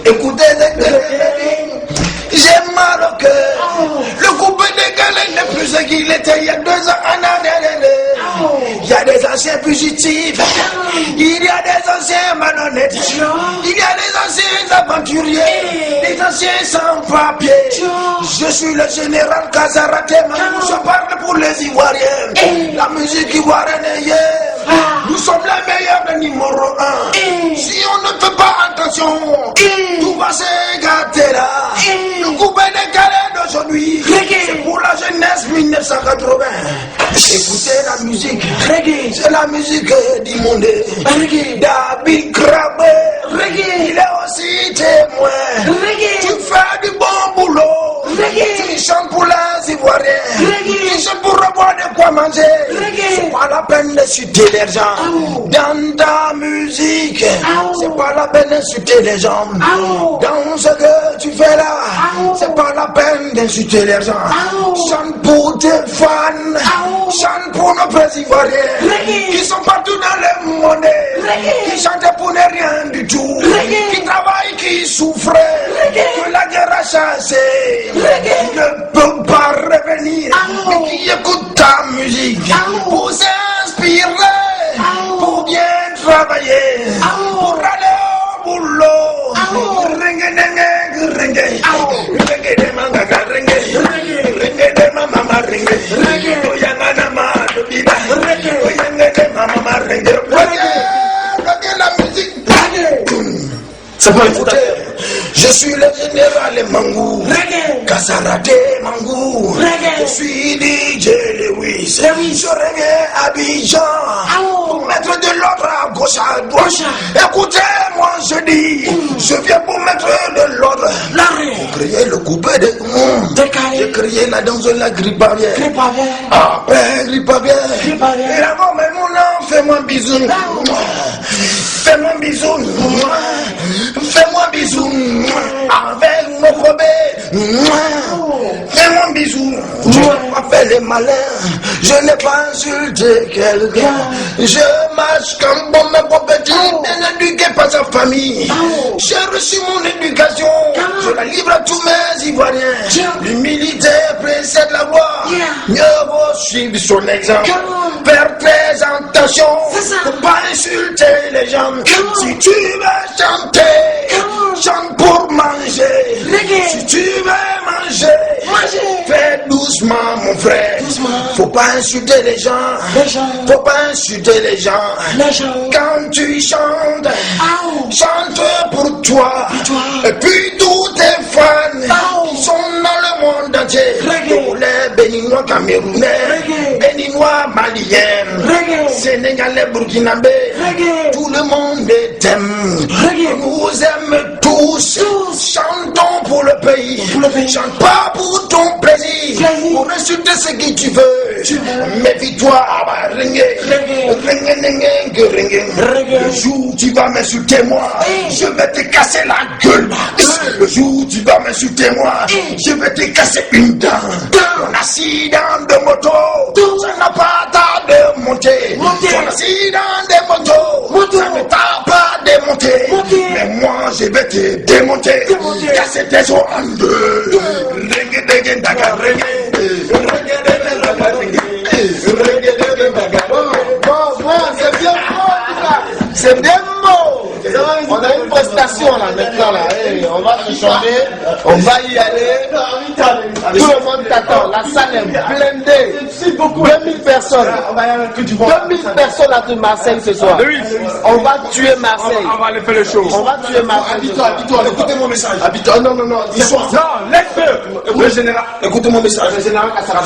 Écoutez j'ai mal au cœur. Le couple décalé n'est plus ce qu'il était il y a 2 ans en arrière. Il y a des anciens fugitifs, il y a des anciens malhonnêtes, il y a des anciens aventuriers, des anciens sans papier. Je suis le général Kazarate, je parle pour les Ivoiriens. La musique ivoirienne est hier. Nous sommes les meilleurs de numéro 1. Si on ne fait pas attention, tout va se gâter là. Le coupé décalé d'aujourd'hui, c'est pour la jeunesse 1980. Écoutez la musique, c'est la musique du monde. David Krabbe, il est aussi témoin. Tu fais du bon boulot, tu chantes pour les Ivoiriens, tu chantes pour avoir de quoi manger. C'est pas la peine de chuter les gens dans ta musique. C'est pas la peine d'insulter les gens dans ce que tu fais là. C'est pas la peine d'insulter les gens. Chante pour tes fans, chante pour nos petits Ivoiriens qui sont partout dans le monde, qui chantent pour ne rien du tout, qui travaillent, qui souffrent, que la guerre a chassé, qui ne peut pas revenir, mais qui écoutent ta musique pour s'inspirer, pour bien travailler, pour aller au boulot. Je suis le général Mangou, Kazarate Mangou, je suis DJ Lewis, je reviens à Abidjan pour mettre de l'ordre à gauche à droite. Écoutez-moi, je dis, je viens pour mettre de l'ordre. J'ai créé le coupé de j'ai créé la danse de la grippe aviaire. Après grippe aviaire. Et avant, mais mon nom, fais-moi un bisou. Fais-moi un bisou. Fais-moi un bisou. Avec mon robé. Fais-moi un bisou. Je n'ai pas fait les malins. Je n'ai pas insulté quelqu'un. Je marche comme bon mes prophéties. Bien éduqué par sa famille. J'ai reçu mon éducation. Je la livre à tous mes Ivoiriens. L'humilité précède la gloire. Mieux vaut suivre son exemple. Faire très attention pour pas insulter les gens. Si tu veux chanter, chante pour manger. Si tu veux manger, fais doucement mon frère. Faut pas insulter les gens. Faut pas insulter les gens. Quand tu chantes, chante pour toi. Et puis tous tes fans qui sont dans le monde entier. Les Béninois, Camerounais, Béninois, Maliens, Sénégalais, Burkinabés, tout le monde t'aime. Nous aime tous. Chantons pour le pays. Chante pas pour ton plaisir. Pour insulter ce que tu veux. Méfie-toi, le jour où tu vas m'insulter moi, je vais te casser la gueule. Le jour où tu vas m'insulter moi, je vais te casser une dent. Ton accident de moto, ça n'a pas tardé de monter. Ton accident de moto, ça ne t'a pas démonté. Mais moi je vais te démonter, casser tes os en deux. C'est bien beau. On a une prestation là maintenant là. On va se changer, on va y aller. Tout le monde t'attend. La salle est blindée. 2000 personnes. 2000 personnes à Marseille ce soir. On va tuer Marseille. On va aller faire le show. On va tuer Marseille. Habite-toi, écoutez mon message. Habite-toi, non. Non, laisse-le. Le général. Écoutez mon message.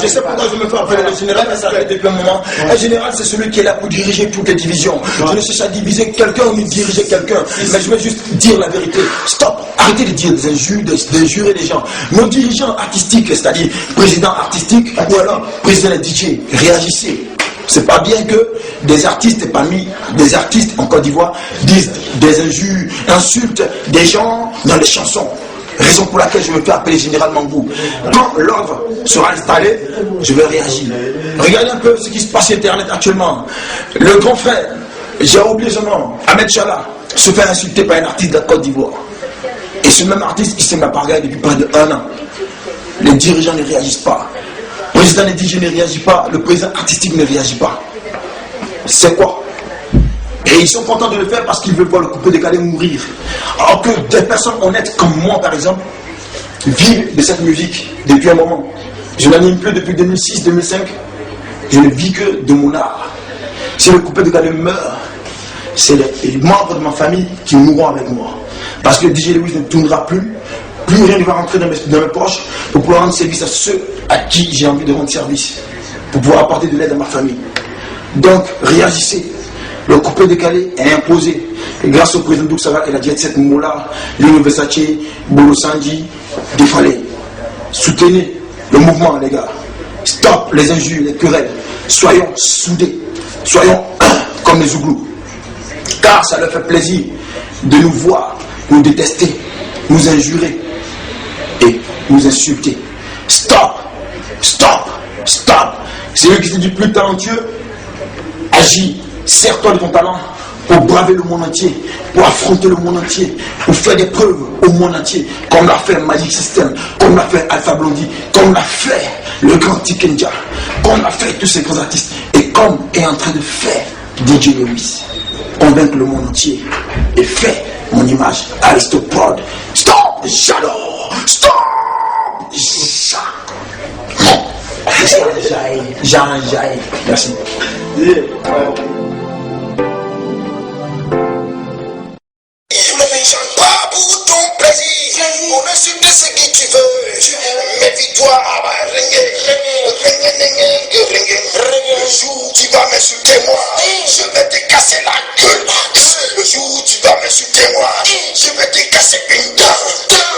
Je sais pourquoi je me fais appeler le général Kassarate depuis un moment. Un général, c'est celui qui est là pour diriger toutes les divisions. Je ne cherche à diviser quelqu'un ou diriger quelqu'un. Mais je vais juste dire la vérité. Stop. Arrêtez de dire des injures, d'injurer les gens. Nos dirigeants artistiques, c'est-à-dire président artistique ou alors président DJ, réagissez. C'est pas bien que des artistes parmi des artistes en Côte d'Ivoire disent des injures, insultent des gens dans les chansons. Raison pour laquelle je me fais appeler Général Mangou. Quand l'ordre sera installé, je vais réagir. Regardez un peu ce qui se passe sur Internet actuellement. Le grand frère, j'ai oublié son nom, Ahmed Chala, se fait insulter par un artiste de la Côte d'Ivoire. Et ce même artiste qui sème la pagaille depuis près d'1 an. Les dirigeants ne réagissent pas. Le président des DJ ne réagit pas. Le président artistique ne réagit pas. C'est quoi? Et ils sont contents de le faire parce qu'ils veulent voir le coupé décalé mourir. Alors que des personnes honnêtes comme moi, par exemple, vivent de cette musique depuis un moment. Je n'anime plus depuis 2006-2005. Je ne vis que de mon art. Si le coupé décalé meurt, c'est les membres de ma famille qui mourront avec moi. Parce que DJ Lewis ne tournera plus. Plus rien ne va rentrer dans mes poches pour pouvoir rendre service à ceux à qui j'ai envie de rendre service. Pour pouvoir apporter de l'aide à ma famille. Donc, réagissez. Le coupé décalé est imposé. Et grâce au président Douksara et la Jet Set Moula, Lino Versace, Bolo Sanji, Defale. Soutenez le mouvement, les gars. Stop les injures, les querelles. Soyons soudés. Soyons comme les Zouglous. Car ça leur fait plaisir de nous voir, nous détester, nous injurer et nous insulter. Stop, stop, stop. C'est lui qui se dit plus talentueux. Agis, sers-toi de ton talent pour braver le monde entier, pour affronter le monde entier, pour faire des preuves au monde entier, comme l'a fait Magic System, comme l'a fait Alpha Blondie, comme l'a fait le grand Tikenja, comme l'a fait tous ces grands artistes, et comme est en train de faire DJ Lewis. Convaincre le monde entier et faire mon image Aristoprod. Stop, Shadow! Stop! Jean Jaï. Merci. Pas pour ton plaisir, on insulte ce que tu veux. Mes victoires, le jour où tu vas m'insulter moi, je vais te casser la gueule. Le jour où tu vas m'insulter moi, je vais te casser une dent.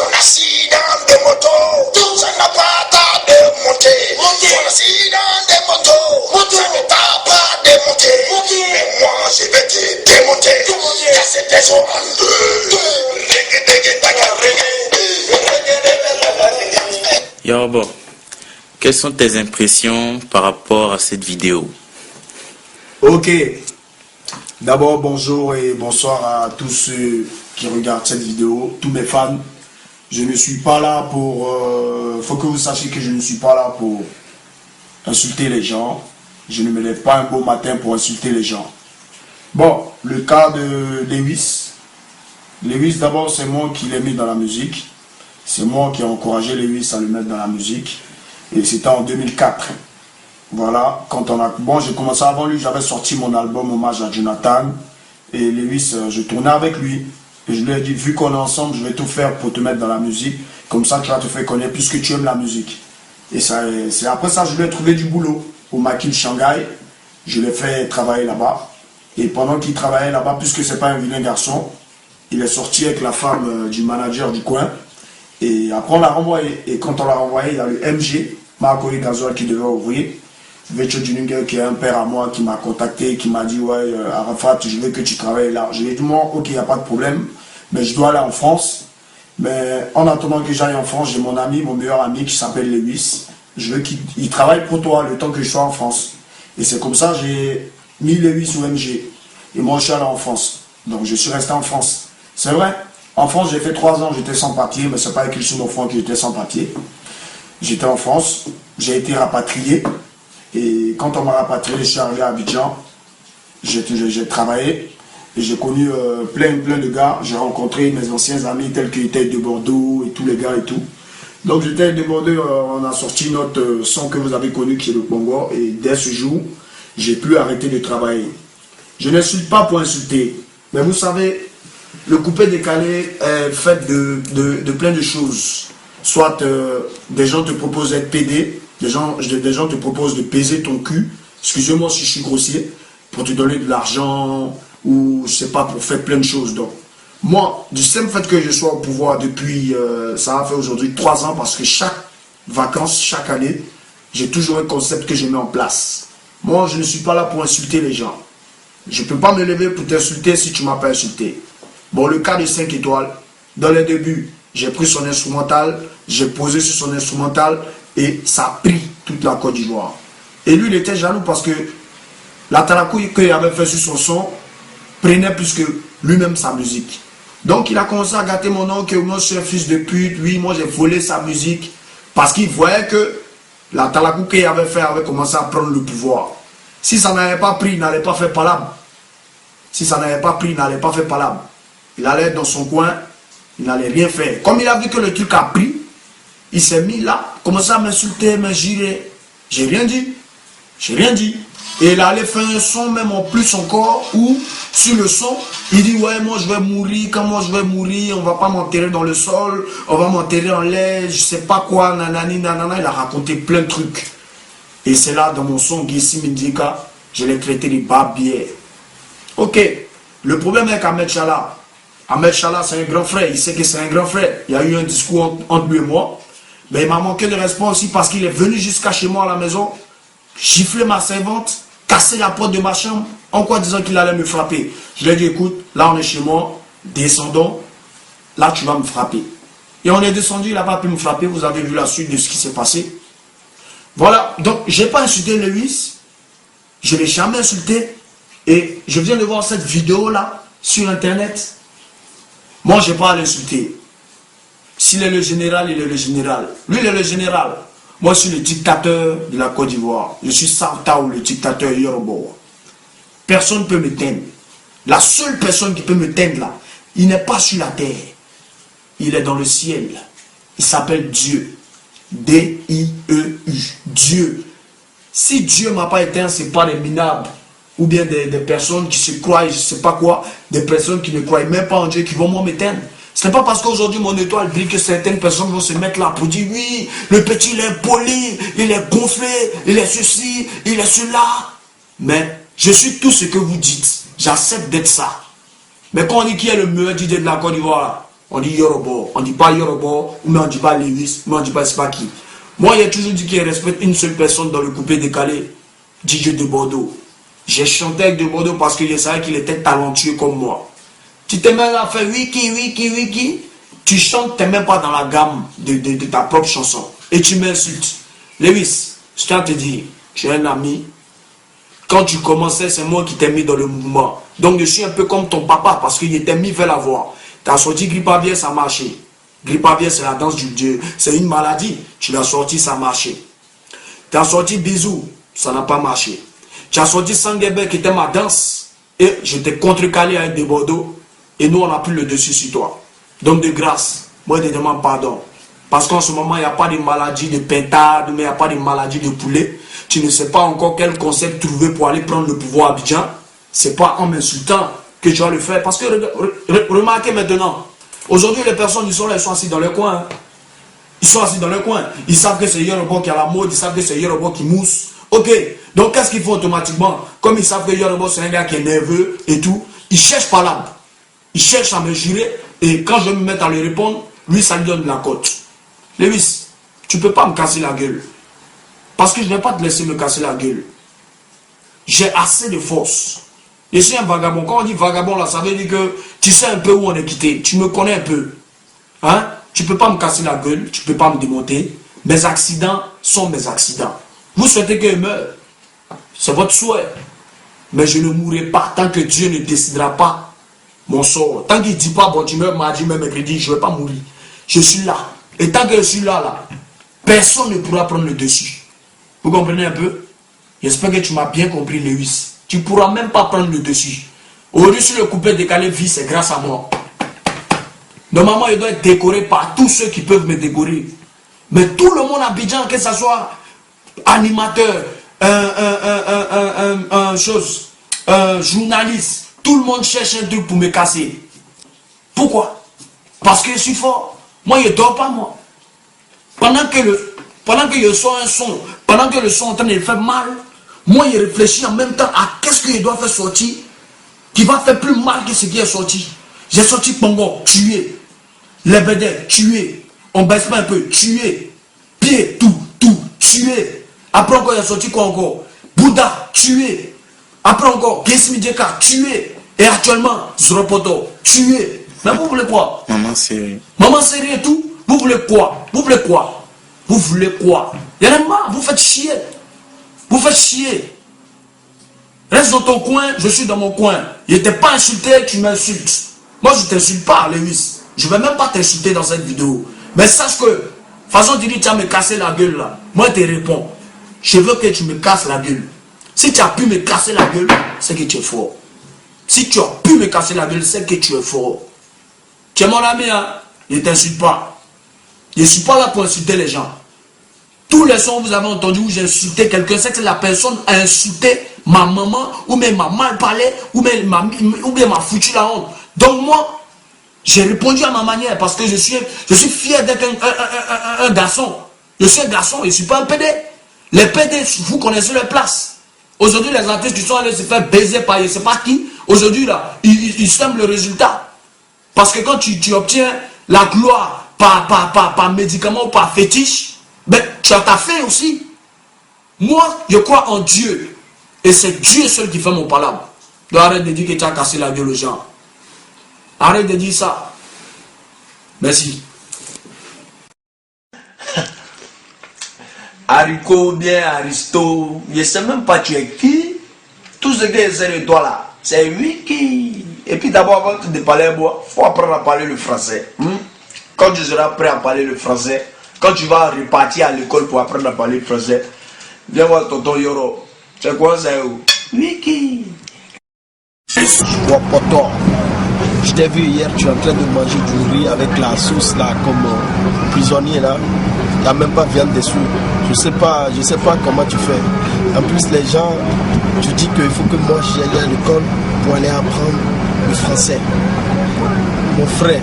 Mon accident de moto, ça n'a pas tardé de monter. Mon accident de moto, ça ne t'a pas démonté. Mais moi je vais te démonter, casser tes os en deux. Yobo, quelles sont tes impressions par rapport à cette vidéo? Ok. D'abord, bonjour et bonsoir à tous ceux qui regardent cette vidéo, tous mes fans. Je ne suis pas là pour... faut que vous sachiez que je ne suis pas là pour insulter les gens. Je ne me lève pas un beau matin pour insulter les gens. Bon, le cas de Lewis. Lewis, d'abord, c'est moi qui l'ai mis dans la musique. C'est moi qui ai encouragé Lewis à le mettre dans la musique. Et c'était en 2004. Voilà, quand on a... Bon, j'ai commencé avant lui, j'avais sorti mon album Hommage à Jonathan. Et Lewis, je tournais avec lui. Et je lui ai dit, vu qu'on est ensemble, je vais tout faire pour te mettre dans la musique. Comme ça, tu vas te faire connaître puisque tu aimes la musique. Et c'est après ça, je lui ai trouvé du boulot au Maquis Shanghai. Je l'ai fait travailler là-bas. Et pendant qu'il travaillait là-bas, puisque c'est pas un vilain garçon, il est sorti avec la femme du manager du coin. Et après, on l'a renvoyé. Et quand on l'a renvoyé, il y a le MG, Marc-Oli Gazoal, qui devait ouvrir. Vetcho Juninger, qui est un père à moi, qui m'a contacté, qui m'a dit, ouais, Arafat, je veux que tu travailles là. Je lui ai dit, moi, ok, il n'y a pas de problème, mais je dois aller en France. Mais en attendant que j'aille en France, j'ai mon ami, mon meilleur ami, qui s'appelle Lewis. Je veux qu'il travaille pour toi le temps que je sois en France. Et c'est comme ça, j'ai mis Lewis au MG. Et moi, je suis allé en France. Donc, je suis resté en France. C'est vrai. En France, j'ai fait 3 ans, j'étais sans papier, mais c'est pas écrit sur mon front que j'étais sans papier. J'étais en France, j'ai été rapatrié. Et quand on m'a rapatrié, je suis arrivé à Abidjan. J'ai travaillé et j'ai connu plein de gars. J'ai rencontré mes anciens amis tels que Itaï de Bordeaux et tous les gars et tout. Donc j'étais de Bordeaux, on a sorti notre son que vous avez connu qui est le Congo. Et dès ce jour, j'ai pu arrêter de travailler. Je n'insulte pas pour insulter. Mais vous savez, le coupé décalé est fait de plein de choses. Soit des gens te proposent d'être PD, des gens te proposent de peser ton cul, excusez-moi si je suis grossier, pour te donner de l'argent ou je sais pas, pour faire plein de choses. Donc, moi, du simple fait que je sois au pouvoir depuis, ça a fait aujourd'hui 3 ans, parce que chaque vacances, chaque année, j'ai toujours un concept que je mets en place. Moi, je ne suis pas là pour insulter les gens. Je ne peux pas me lever pour t'insulter si tu ne m'as pas insulté. Bon, le cas de 5 étoiles, dans les débuts, j'ai pris son instrumental, j'ai posé sur son instrumental et ça a pris toute la Côte d'Ivoire. Et lui, il était jaloux parce que la Talakou qu'il avait fait sur son son prenait plus que lui-même sa musique. Donc il a commencé à gâter mon nom, que moi je suis un fils de pute, oui, moi j'ai volé sa musique, parce qu'il voyait que la Talakou qu'il avait fait avait commencé à prendre le pouvoir. Si ça n'avait pas pris, il n'allait pas faire palabre. Si ça n'avait pas pris, il n'allait pas faire palabre. Il allait être dans son coin, il n'allait rien faire. Comme il a vu que le truc a pris, il s'est mis là, commencé à m'insulter, m'injurer. J'ai rien dit. J'ai rien dit. Et il allait faire un son même en plus encore où sur le son il dit ouais moi je vais mourir, quand moi je vais mourir on va pas m'enterrer dans le sol, on va m'enterrer en l'air, je sais pas quoi, nanani nanana. Il a raconté plein de trucs. Et c'est là dans mon son Gessi Mindika, je l'ai traité de barbier. Ok, le problème avec Ahmed Chala, c'est un grand frère, il sait que c'est un grand frère. Il y a eu un discours entre lui et moi, mais il m'a manqué de respect aussi parce qu'il est venu jusqu'à chez moi à la maison, gifler ma servante, casser la porte de ma chambre, en quoi disant qu'il allait me frapper. Je lui ai dit écoute, là on est chez moi, descendons, là tu vas me frapper. Et on est descendu, il n'a pas pu me frapper, vous avez vu la suite de ce qui s'est passé. Voilà, donc j'ai pas insulté Lewis, je ne l'ai jamais insulté, et je viens de voir cette vidéo là sur internet. Moi j'ai pas à l'insulter. S'il est le général, il est le général. Lui il est le général. Moi, je suis le dictateur de la Côte d'Ivoire. Je suis Santaou, le dictateur Yorobo. Personne ne peut me teindre. La seule personne qui peut me teindre là, il n'est pas sur la terre. Il est dans le ciel. Il s'appelle Dieu. D-I-E-U. Dieu. Si Dieu ne m'a pas éteint, ce n'est pas des minables. Ou bien des personnes qui se croient, je ne sais pas quoi. Des personnes qui ne croient même pas en Dieu, qui vont m'éteindre. Ce n'est pas parce qu'aujourd'hui mon étoile brille que certaines personnes vont se mettre là pour dire oui, le petit il est poli, il est gonflé, il est ceci, il est cela. Mais je suis tout ce que vous dites. J'accepte d'être ça. Mais quand on dit qui est le meilleur DJ de la Côte d'Ivoire, on dit Yorobo. On ne dit pas Yorobo, mais on ne dit pas Lewis, mais on ne dit pas je sais pas qui. Moi, il a toujours dit qu'il respecte une seule personne dans le coupé décalé, DJ de Bordeaux. J'ai chanté avec de Bordeaux parce que je savais qu'il était talentueux comme moi. Tu te mets là à faire wiki, tu chantes, tu n'es même pas dans la gamme de ta propre chanson. Et tu m'insultes. Lewis, je tiens à te dire, tu es un ami. Quand tu commençais, c'est moi qui t'ai mis dans le mouvement. Donc je suis un peu comme ton papa parce qu'il était mis vers la voix. Tu as sorti Grippavier, ça a marché. Grippavier, c'est la danse du Dieu. C'est une maladie. Tu l'as sorti, ça a marché. Tu as sorti Bisou, ça n'a pas marché. Tu as sorti Sanguebe qui était ma danse. Et je t'ai contrecalé avec des Bordeaux. Et nous, on a pris le dessus sur toi. Donc, de grâce, moi, je te demande pardon. Parce qu'en ce moment, il n'y a pas de maladie de pintade, mais il n'y a pas de maladie de poulet. Tu ne sais pas encore quel concept trouver pour aller prendre le pouvoir à Abidjan. Ce n'est pas en m'insultant que tu vas le faire. Parce que, remarquez maintenant, aujourd'hui, les personnes, ils sont là, ils sont assis dans le coin. Ils sont assis dans le coin. Ils savent que c'est Yorobo qui a la mode, ils savent que c'est Yorobo qui mousse. Ok, donc qu'est-ce qu'ils font automatiquement? Comme ils savent que Yorobo, c'est un gars qui est nerveux et tout, ils cherchent par là. Il cherche à me jurer et quand je vais me mettre à lui répondre, lui ça lui donne de la cote. Lewis, tu ne peux pas me casser la gueule. Parce que je ne vais pas te laisser me casser la gueule. J'ai assez de force. Je suis un vagabond. Quand on dit vagabond là, ça veut dire que tu sais un peu où on est quitté. Tu me connais un peu. Hein? Tu ne peux pas me casser la gueule, tu ne peux pas me démonter. Mes accidents sont mes accidents. Vous souhaitez que je meure. C'est votre souhait. Mais je ne mourrai pas tant que Dieu ne décidera pas mon sort. Tant qu'il ne dit pas, bon, tu meurs mardi, même mercredi, je ne vais pas mourir. Je suis là. Et tant que je suis là, personne ne pourra prendre le dessus. Vous comprenez un peu? J'espère que tu m'as bien compris, Lewis. Tu ne pourras même pas prendre le dessus. Aujourd'hui, si le coupé décalé vit, c'est grâce à moi. Normalement, il doit être décoré par tous ceux qui peuvent me décorer. Mais tout le monde à Abidjan, que ce soit animateur, journaliste, tout le monde cherche un truc pour me casser. Pourquoi? Parce que je suis fort. Moi, je ne dors pas, moi. Pendant que je sors un son, pendant que le son est en train de faire mal, moi, je réfléchis en même temps à qu'est-ce que je dois faire sortir qui va faire plus mal que ce qui est sorti. J'ai sorti Pongo, tué. Lebede, tué. On baisse pas un peu, tué. Pied, tout, tué. Après encore, il a sorti quoi encore? Bouddha, tué. Après encore, Gessi Mindika, tué. Et actuellement, Zropoto, tué. Mais vous voulez quoi? Maman série. Maman série et tout. Vous voulez quoi? Vous voulez quoi? Vous voulez quoi? Il y en a marre, vous faites chier. Vous faites chier. Reste dans ton coin, je suis dans mon coin. Il n'était pas insulté, tu m'insultes. Moi, je ne t'insulte pas, Lewis. Je ne vais même pas t'insulter dans cette vidéo. Mais sache que, façon de dire, tu as me cassé la gueule là. Moi, je te réponds. Je veux que tu me casses la gueule. Si tu as pu me casser la gueule, c'est que tu es fort. Si tu as pu me casser la gueule, c'est que tu es fort. Tu es mon ami, hein? Je ne t'insulte pas. Je ne suis pas là pour insulter les gens. Tous les sons que vous avez entendus où j'ai insulté quelqu'un, c'est que la personne a insulté ma maman, ou même m'a mal parlé, ou bien m'a foutu la honte. Donc moi, j'ai répondu à ma manière parce que je suis fier d'être un garçon. Je suis un garçon, je ne suis pas un PD. Les PD, vous connaissez leur place. Aujourd'hui, les artistes qui sont allés se faire baiser par je ne sais pas qui, aujourd'hui, là, ils sèment le résultat. Parce que quand tu obtiens la gloire par médicament ou par fétiche, ben, tu as ta fin aussi. Moi, je crois en Dieu. Et c'est Dieu seul qui fait mon palabre. Donc arrête de dire que tu as cassé la gueule aux gens. Arrête de dire ça. Merci. Haricot, bien, Aristo, je ne sais même pas tu es qui. Tout ce que c'est de toi là, c'est lui qui... Et puis d'abord, avant de parler moi, il faut apprendre à parler le français. Quand tu seras prêt à parler le français, quand tu vas repartir à l'école pour apprendre à parler le français, viens voir tonton Yoro. C'est quoi ça? Wiki. Wapoto. Je t'ai vu hier, tu es en train de manger du riz avec la sauce là, comme prisonnier là. Il n'y a même pas de viande dessous. Je sais pas comment tu fais. En plus, les gens, tu dis qu'il faut que moi j'y aille à l'école pour aller apprendre le français. Mon frère,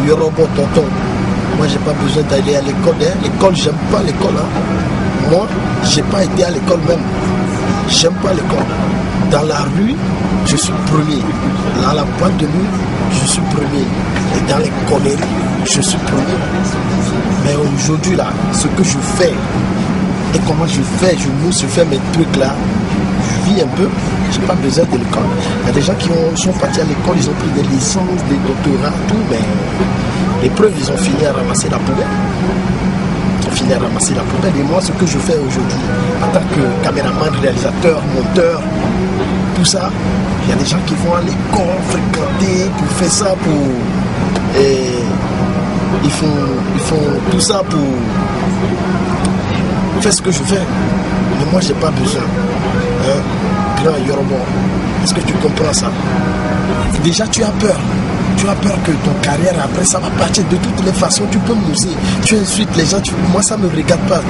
Yorobo tonton, moi j'ai pas besoin d'aller à l'école. Hein. L'école, j'aime pas l'école. Hein. Moi, j'ai pas été à l'école même. J'aime pas l'école. Dans la rue, je suis premier. Dans la boîte de nuit, je suis premier. Et dans les conneries, je suis premier. Mais aujourd'hui là, ce que je fais et comment je fais, je fais mes trucs là, je vis un peu, j'ai pas besoin de l'école. Il y a des gens qui sont partis à l'école, ils ont pris des licences, des doctorats, tout, mais les preuves, ils ont fini à ramasser la poubelle. Ils ont fini à ramasser la poubelle. Et moi, ce que je fais aujourd'hui, en tant que caméraman, réalisateur, monteur, tout ça, il y a des gens qui vont à l'école fréquenter pour faire ça, pour... Et ils font tout ça pour faire ce que je fais. Mais moi, j'ai pas besoin. Hein? Grand Yorobo, est-ce que tu comprends ça? Déjà, tu as peur. Tu as peur que ton carrière, après, ça va partir de toutes les façons. Tu peux m'oser. Tu insultes les gens. Moi, ça ne me regarde pas.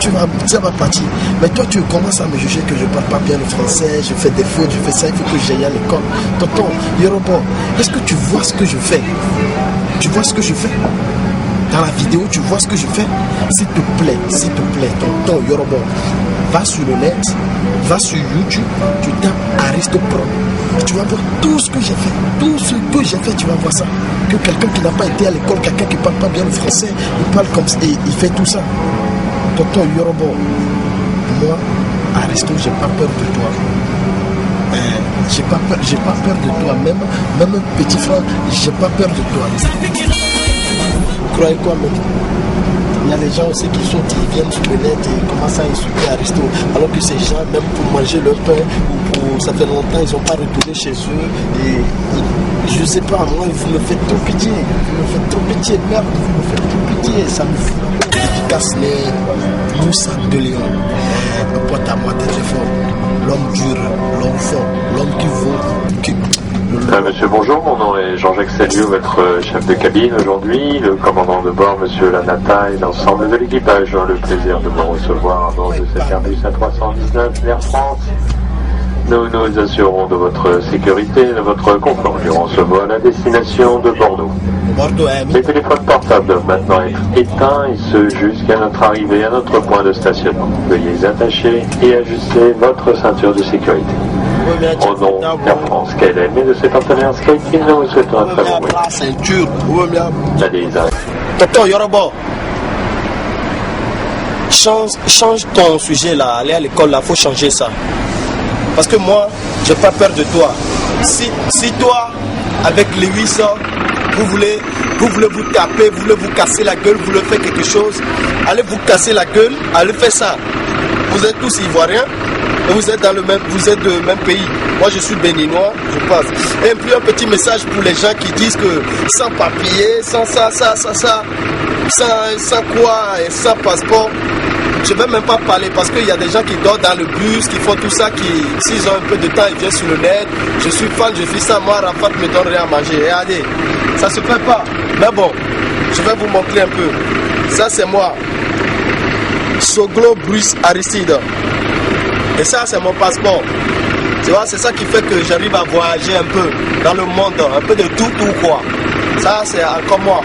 Ça va partir. Mais toi, tu commences à me juger que je ne parle pas bien le français. Je fais des fautes, je fais ça. Il faut que j'aille à l'école. Tonton, Yorobo, est-ce que tu vois ce que je fais? Tu vois ce que je fais? Dans la vidéo, tu vois ce que je fais? S'il te plaît, tonton Yorobo, va sur le net, va sur YouTube, tu tapes Aristopro. Tu vas voir tout ce que j'ai fait. Tout ce que j'ai fait, tu vas voir ça. Que quelqu'un qui n'a pas été à l'école, quelqu'un qui ne parle pas bien le français, il parle comme ça et il fait tout ça. Tonton Yorobo, moi, Aristo, j'ai pas peur de toi. J'ai pas peur de toi. Même un petit frère, j'ai pas peur de toi. Croyez quoi, mais il y a des gens aussi qui viennent sur le net et commencent à insulter Aristo, alors que ces gens, même pour manger leur pain, ou pour, ça fait longtemps, ils n'ont pas retourné chez eux. Et je sais pas, moi, vous me faites trop pitié. Vous me faites trop pitié, merde, vous me faites trop pitié. Ça me fait efficace les moussacs de Léon. Le pote à moi, t'es très fort. L'homme dur, l'homme fort, l'homme qui vaut. Monsieur, bonjour, mon nom est Jean-Jacques Saliou, votre chef de cabine aujourd'hui, le commandant de bord, monsieur Lanata et l'ensemble de l'équipage ont le plaisir de vous recevoir à bord de cet Airbus A319 d'Air France. Nous nous assurons de votre sécurité et de votre confort durant ce vol à destination de Bordeaux. Les téléphones portables doivent maintenant être éteints et ce jusqu'à notre arrivée à notre point de stationnement. Veuillez attacher et ajuster votre ceinture de sécurité. Au nom d'Air France KLM et de ses partenaires SkyTeam, nous vous souhaitons un très bon voyage. Tonton Yorobo, change ton sujet là, aller à l'école là, faut changer ça. Parce que moi, j'ai pas peur de toi. Si toi, avec Lewis, vous voulez vous taper, vous voulez vous casser la gueule, vous voulez faire quelque chose, allez vous casser la gueule, allez faire ça. Vous êtes tous ivoiriens et vous êtes de même pays. Moi je suis béninois, je pense. Et puis un petit message pour les gens qui disent que sans papier, sans quoi et sans passeport. Je ne vais même pas parler parce qu'il y a des gens qui dorment dans le bus, qui font tout ça, qui s'ils ont un peu de temps, ils viennent sur le net. Je suis fan, je fais ça, moi Rafat me donne rien à manger. Regardez, ça se fait pas. Mais bon, je vais vous montrer un peu. Ça c'est moi. Soglo Bruce Aristide. Et ça c'est mon passeport. Tu vois, c'est ça qui fait que j'arrive à voyager un peu dans le monde, un peu de tout quoi. Ça c'est comme moi.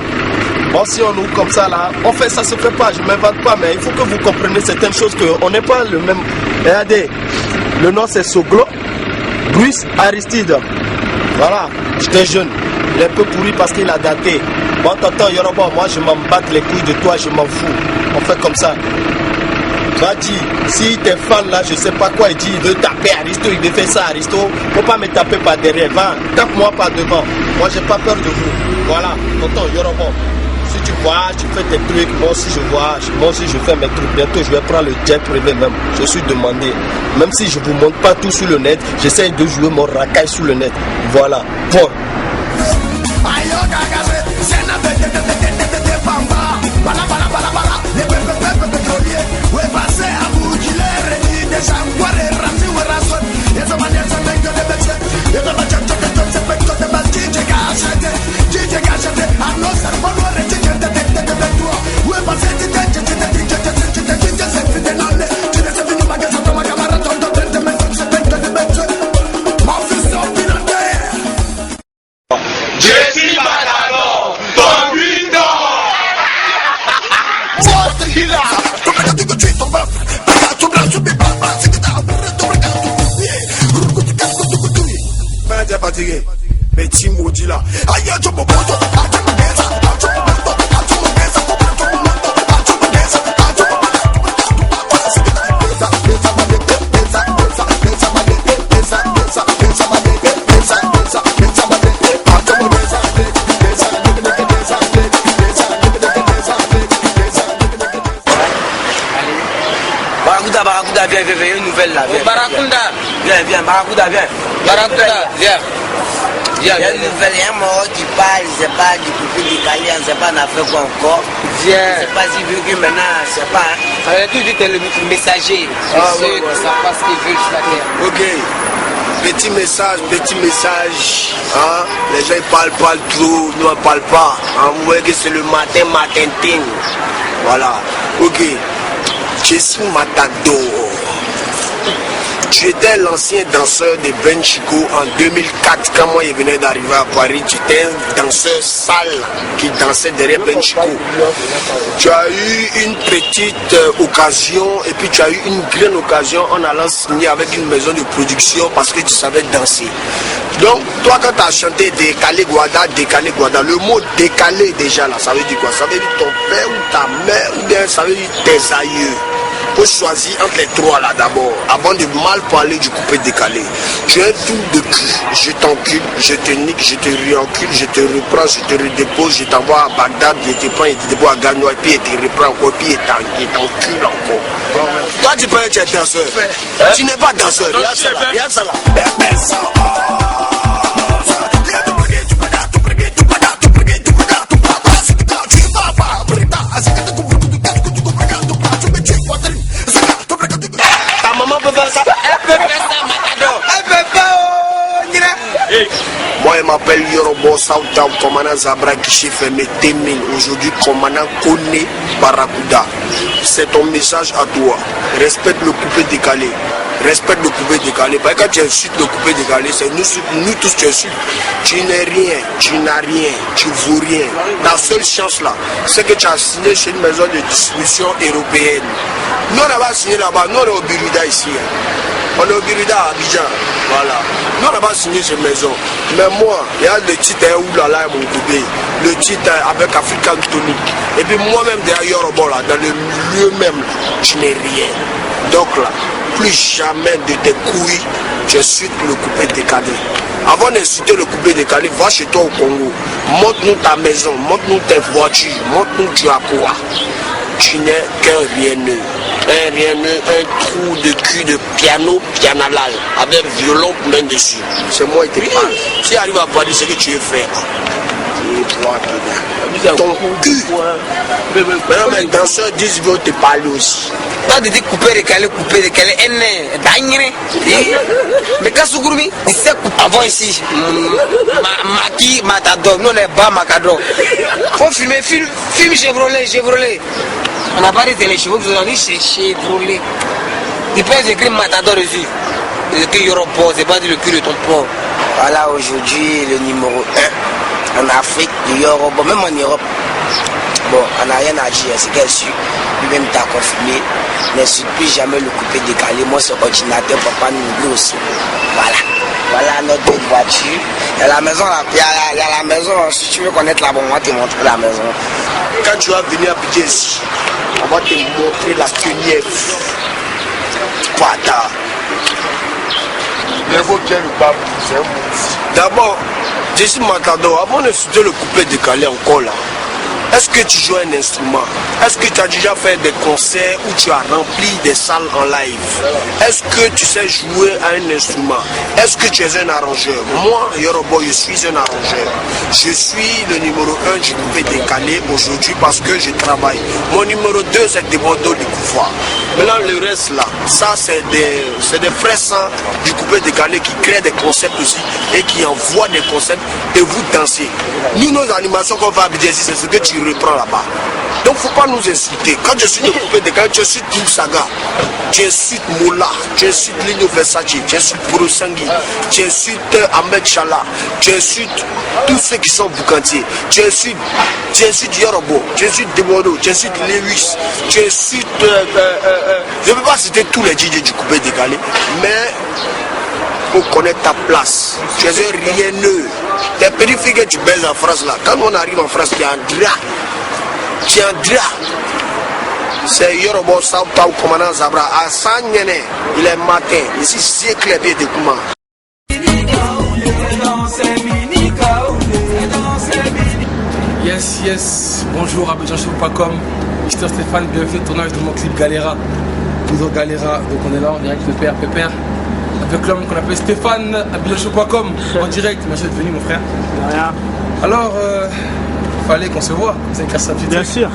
Bon, si on ouvre comme ça là, on fait ça se fait pas, je ne m'invente pas, mais il faut que vous compreniez certaines choses, qu'on n'est pas le même. Regardez, le nom c'est Soglo Bruce Aristide. Voilà, j'étais jeune, il est un peu pourri parce qu'il a daté. Bon, tonton Yoruba, moi je m'en batte les couilles de toi, je m'en fous. On fait comme ça. Va dire, si t'es fan là, je sais pas quoi, il dit, il veut taper Aristo, il veut faire ça Aristo, faut pas me taper par derrière, va, tape-moi par devant. Moi j'ai pas peur de vous. Voilà, tonton Yoruba. Si tu voyages, tu fais tes trucs, moi aussi je voyage, moi aussi je fais mes trucs. Bientôt je vais prendre le jet privé même. Je suis demandé. Même si je vous montre pas tout sur le net, j'essaye de jouer mon racaille sur le net. Voilà. Bon. Fatigué, petit maudit là. Barracuda, viens, une nouvelle là. Barracuda, viens, Barracuda, viens. Barracuda, viens. Il y a une nouvelle, il y a un mort qui parle, je ne sais pas, du couple du Cali, je ne sais pas, on a fait quoi encore. Viens. Je ne sais pas si vu que maintenant, je ne sais pas. On a tout dit que le messager, ceux qui savent pas ce qu'ils veulent sur la terre. Ok. Petit message. Hein? Les gens ils parlent trop, nous on ne parle pas. Hein? Vous voyez que c'est le matin. Voilà. Ok. Je suis Matador. Tu étais l'ancien danseur de Ben Chico en 2004 quand moi il venait d'arriver à Paris. Tu étais un danseur sale qui dansait derrière Ben Chico. Tu as eu une petite occasion et puis tu as eu une grande occasion en allant signer avec une maison de production parce que tu savais danser. Donc toi quand tu as chanté décalé Guada, le mot décalé déjà là, ça veut dire quoi? Ça veut dire ton père ou ta mère ou bien ça veut dire tes aïeux. Faut choisir entre les trois là d'abord, avant de mal parler du coupé décalé. Tu es un trou de cul, je t'encule, je te nique, je te réencule, je te reprends, je te redépose, je t'envoie à Bagdad, je te prends et te dépose à Ganois, et puis je te reprends encore, puis je t'encule encore. Toi tu peux être danseur, tu n'es pas danseur, regarde ça là. Moi je m'appelle Yorobo Sauta, commandant Zabra Kiché Fermé Témine. Aujourd'hui commandant Kone Barracuda. C'est ton message à toi. Respecte le coupé décalé. Respecte le coupé décalé. Parce que quand tu insultes le coupé décalé, c'est nous tous tu insultes. Tu n'es rien, tu n'as rien, tu vaux rien. Ta seule chance là, c'est que tu as signé chez une maison de distribution européenne. Nous on n'a pas signé là-bas, nous on est au Birida ici. On est au Birida à Abidjan. Voilà. Nous on n'a pas signé cette maison. Mais moi, il y a le titre Oulala et mon coupé. Le titre avec African Tonic. Et puis moi-même derrière au bord là, dans le lieu même là, je n'ai rien. Donc là, plus jamais de tes couilles, je suis le coupé décalé. Avant d'insulter le coupé décalé, va chez toi au Congo. Montre-nous ta maison, montre-nous tes voitures, montre-nous tu as quoi. Tu n'es qu'un rienneux. Un rienneux, un trou de cul de pianalal, avec violon main dessus. C'est moi qui te parle. Si tu arrives à pas dire ce que tu veux faire, ton cul. Maintenant, mes danseurs disent qu'ils veulent te parler aussi. Toi, tu dis couper, décaler, mais quand Sougourmi, il sait couper avant ici. Maki, Matador, nous on est bas Macador. Faut filmer, film Chevrolet. On n'a pas dit les chevaux, vous avez dit c'est Chevrolet. Tu peux écrire Matador dessus. C'est écrit Europort, c'est pas dit le cul de ton port. Voilà aujourd'hui le numéro 1 en Afrique, Europe, même en Europe. Bon, on n'a rien à dire, c'est qu'elle suit. Lui-même t'a confirmé. N'insulte plus jamais le coupé décalé. Moi, ce ordinateur, papa nous oublie aussi. Voilà notre belle voiture. Il y a la maison là. Il y a la maison. Si tu veux connaître là, bon, on va te montrer la maison. Quand tu vas venir habiter ici, on va te montrer la tenière. Pata. Il faut bien le bas, c'est un mot. D'abord, je suis Matador. Avant d'insulter le coupé décalé encore là. Est-ce que tu joues un instrument? Est-ce que tu as déjà fait des concerts où tu as rempli des salles en live? Est-ce que tu sais jouer à un instrument? Est-ce que tu es un arrangeur? Moi, Yorobo, je suis un arrangeur. Je suis le numéro 1 du coupé décalé aujourd'hui parce que je travaille. Mon numéro 2, c'est des Bordeaux du Koufa. Maintenant, le reste là, ça c'est des frères sans du coupé décalé qui créent des concepts aussi et qui envoient des concepts et vous dansez. Nous, nos animations qu'on va habiter ici, c'est ce que tu reprends là-bas. Donc faut pas nous insulter. Quand je suis de coupé décalé, tu insultes King Saga, tu insultes Moula, tu insultes Lino Versace, tu insultes Purosangui, tu insultes Ahmed Chala, tu insultes tous ceux qui sont boucantiers, tu insultes Yorobo, tu insultes Debodo, tu insultes Lewis, tu insultes je ne peux pas citer tous les DJ du coupé décalé, mais faut connaître ta place. Tu es un rienneux. Tes petites filles que tu baises en France là, quand on arrive en France, tu es en drap. Tu es en drap. C'est Yorobo Saouta ou commandant Zabra. À Sanyene, il est matin. Ici, c'est clair de Kouma. Yes. Bonjour, abidjanshow.com. Mr Stéphane, bienvenue au tournage de mon clip Galera. Toujours Galera, donc on est là, on dirait que Pépère. Avec l'homme qu'on appelle Stéphane, abidjanshow.com, en direct. Merci d'être venu, mon frère. De rien. Alors, fallait qu'on se voit, c'est casse sa petite. Bien sûr.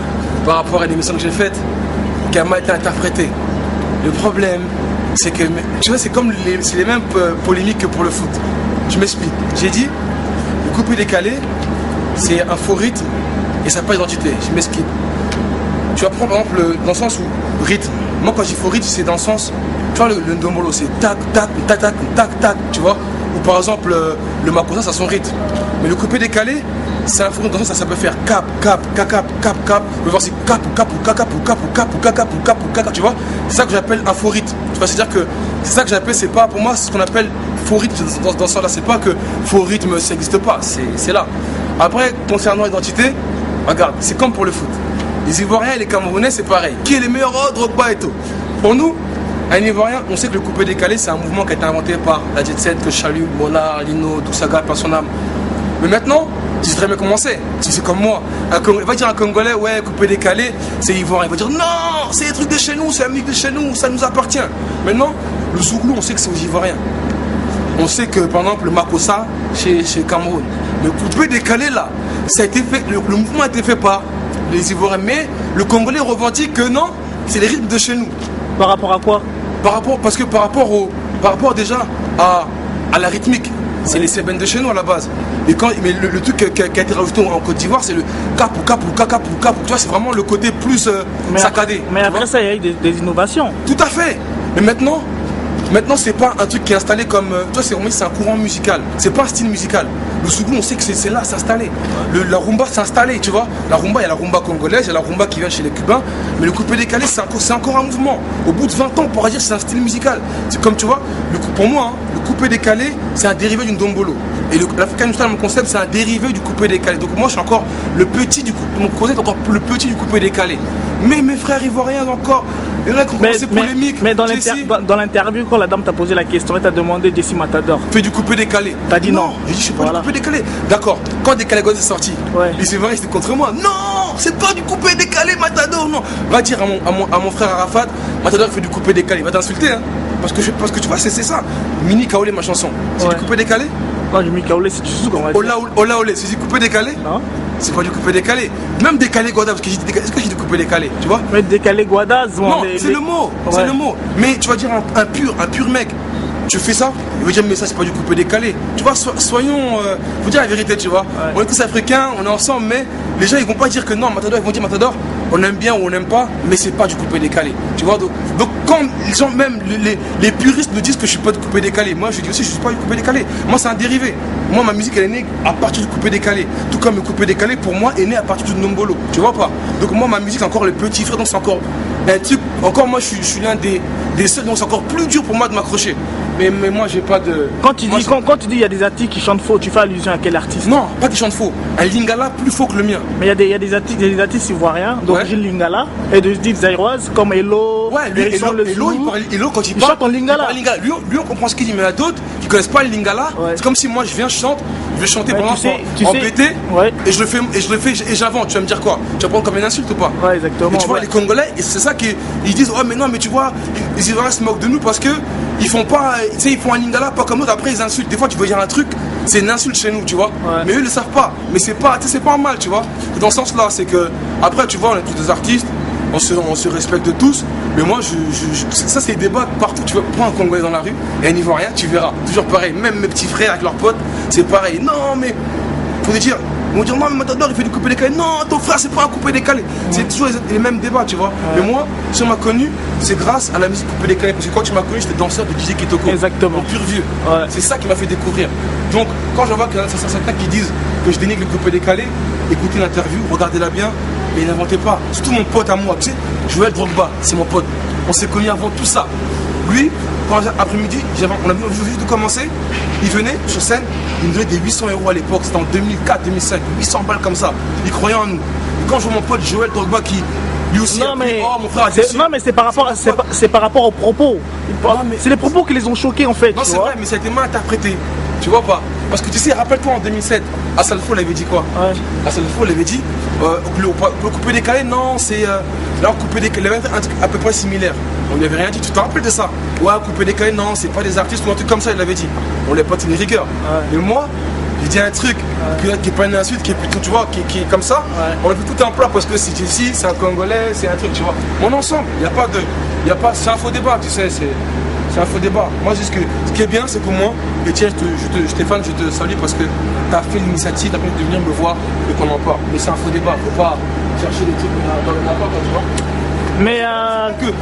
Par rapport à l'émission que j'ai faite, qui a mal été interprétée. Le problème, c'est que, tu vois, c'est comme c'est les mêmes polémiques que pour le foot. Je m'explique. J'ai dit, le coupé décalé, c'est un faux rythme et ça n'a pas d'identité. Je m'explique. Tu vas prendre par exemple dans le sens où rythme. Moi quand je dis faux rythme, c'est dans le sens, tu vois, le ndomolo c'est tac, tac, tac, tac, tac, tac, tu vois. Ou par exemple le makossa, ça a son rythme. Mais le coupé décalé, c'est un faux rythme dans le sens, ça peut faire cap, cap, cap, cap, cap, cap. Le voir c'est cap ou cap ou cap ou cap ou cap ou cap ou cap ou cap, tu vois. C'est ça que j'appelle un faux rythme. Tu vois, c'est-à-dire que c'est ça que j'appelle, c'est pas pour moi ce qu'on appelle faux rythme dans ce sens-là. C'est pas que faux rythme ça n'existe pas, c'est là. Après, concernant l'identité, regarde, c'est comme pour le foot. Les Ivoiriens et les Camerounais, c'est pareil. Qui est le meilleur? Drogba et tout. Pour nous, un Ivoirien, on sait que le coupé décalé, c'est un mouvement qui a été inventé par la Jet Set, que Chalut, Mola, Lino, Doussaga, par son âme. Mais maintenant, tu sais très bien comment c'est. Tu sais comme moi. Il va dire un Congolais, ouais, coupé décalé, c'est Ivoirien. Il va dire, non, c'est des trucs de chez nous, c'est un musique de chez nous, ça nous appartient. Maintenant, le Zouglou, on sait que c'est aux Ivoiriens. On sait que, par exemple, le Makossa, chez Cameroun. Le coupé décalé, là, ça a été fait, le mouvement a été fait par les Ivoiriens. Mais le Congolais revendique que non, c'est les rythmes de chez nous. Par rapport à quoi? Par rapport déjà à la rythmique. C'est les sébènes de chez nous à la base. Mais le truc qui a été rajouté en Côte d'Ivoire, c'est le capou, capou, capou, capou. Tu vois, c'est vraiment le côté plus saccadé. Mais après ça, il y a eu des innovations. Tout à fait. Mais maintenant c'est pas un truc qui est installé comme. Tu vois, c'est un courant musical. C'est pas un style musical. Le Sougou, on sait que c'est là, c'est installé. La rumba s'est installée, tu vois. La rumba, il y a la rumba congolaise, il y a la rumba qui vient chez les Cubains. Mais le coupé-décalé, c'est encore un mouvement. Au bout de 20 ans, on pourra dire que c'est un style musical. C'est comme, tu vois, pour moi, hein, le coupé-décalé, c'est un dérivé d'une dombolo. Et l'African Style, mon concept, c'est un dérivé du coupé-décalé. Donc moi, je suis encore le petit du coupé. Mon concept est encore le petit du coupé-décalé. Mais mes frères ivoiriens encore, il y en a qui ont commencé polémique. Mais dans l'interview, quand la dame t'a posé la question, elle t'a demandé Jessie Matador. Fais du coupé-décalé. T'as dit non. J'ai dit, je suis pas du coupé-décalé. D'accord. Quand Décalé God est sorti, les Sévérins c'était contre moi. Non, c'est pas du coupé-décalé, Matador. Non. Va dire à mon frère Arafat, Matador fait du coupé-décalé. Il va t'insulter, hein. Parce que tu vois, c'est ça. Mini Kaolé, ma chanson. C'est du coupé-décalé? Non, du Mini Kaolé, c'est du sous, comment Ola Olé, c'est du coupé-décalé? Non. C'est pas du coupé-décalé. Même Décalé Guada, parce que j'ai dit décalé. Est-ce que j'ai dit coupé-décalé? Tu vois? Mais Décalé Guada, non, c'est le mot. C'est le mot. Mais tu vas dire un pur mec. Tu fais ça, il veut dire mais ça c'est pas du coupé-décalé. Tu vois, soyons, faut dire la vérité, tu vois. On est tous africains, on est ensemble, mais les gens ils vont pas dire que non, Matador, ils vont dire Matador, on aime bien ou on n'aime pas, mais c'est pas du coupé-décalé. Tu vois, donc quand les gens, même les puristes me disent que je suis pas du coupé-décalé, moi je dis aussi je suis pas du coupé-décalé. Moi c'est un dérivé. Moi ma musique elle est née à partir du coupé-décalé. Tout comme le coupé-décalé pour moi est né à partir du nombolo. Tu vois pas? Donc moi ma musique c'est encore le petit frère, donc c'est encore un truc. Encore moi je suis l'un des seuls, donc c'est encore plus dur pour moi de m'accrocher. Mais moi j'ai pas de. Quand tu dis il y a des artistes qui chantent faux, tu fais allusion à quel artiste? Non, pas qui chantent faux. Un lingala plus faux que le mien. Mais il y a des artistes ivoiriens d'origine lingala et de style zaïroise comme Hello. Ouais, Hello quand il chante en lingala. Lui on comprend ce qu'il dit, mais il y en a d'autres qui connaissent pas le lingala. C'est comme si moi je viens, je vais chanter pendant en BT et je le fais et j'invente. Tu vas me dire quoi? Tu vas prendre comme une insulte ou pas? Ouais, exactement. Et tu vois les Congolais, et c'est ça qu'ils disent oh mais non mais tu vois les Ivoiriens se moquent de nous parce que ils font pas, tu sais, ils font un lingala pas comme nous, après ils insultent. Des fois tu veux dire un truc, c'est une insulte chez nous, tu vois. Mais eux ils le savent pas. Mais c'est pas mal, tu vois. Dans ce sens là, c'est que après tu vois on est tous des artistes, on se respecte tous. Mais moi ça c'est des débats partout. Tu vois, prends un Congolais dans la rue et un Ivoirien, tu verras. Toujours pareil. Même mes petits frères avec leurs potes, c'est pareil. Non mais faut te dire. Ils vont dire non mais Matador il fait du coupé-décalé. Non ton frère c'est pas un coupé-décalé. C'est toujours les mêmes débats, tu vois. Mais moi si on m'a connu c'est grâce à la musique coupé-décalé. Parce que quand tu m'as connu j'étais danseur de DJ Kitoko. Exactement. Mon pur vieux. C'est ça qui m'a fait découvrir. Donc quand je vois qu'il y a certains qui disent que je dénigre le coupé-décalé, écoutez l'interview, regardez-la bien. Mais n'inventez pas. Surtout mon pote à moi, tu sais, Joël Drogba, c'est mon pote. On s'est connus avant tout ça. Lui, quand après-midi, on a juste de commencer, il venait sur scène, il me donnait des 800 € à l'époque, c'était en 2004, 2005, 800 balles comme ça. Il croyait en nous. Et quand je vois mon pote Joël Drogba qui lui aussi mon frère c'est par rapport aux propos. C'est les propos qui les ont choqués en fait. Non, c'est vrai, mais ça a été mal interprété. Tu vois pas? Parce que tu sais, rappelle-toi en 2007, Hassan Fo l'avait dit quoi? Hassan Fo l'avait dit le coupé-décalé, non, c'est. Là, coupé-décalé, il avait fait un truc à peu près similaire. On lui avait rien dit, tu te rappelles de ça? Ouais, coupé-décalé, non, c'est pas des artistes ou un truc comme ça, il l'avait dit. On l'avait pas tenu rigueur. Mais moi, j'ai dit un truc qui est pas une insulte, qui est plutôt, tu vois, qui est comme ça. On a fait tout un plat parce que c'est ici, c'est un Congolais, c'est un truc, tu vois. Mon ensemble, c'est un faux débat, tu sais, c'est un faux débat. Moi, ce qui est bien, c'est que moi, et tiens, Stéphane, je te salue parce que tu as fait l'initiative, tu as permis de venir me voir et qu'on en parle. Mais c'est un faux débat, faut pas chercher des trucs dans le rapport, tu vois. Mais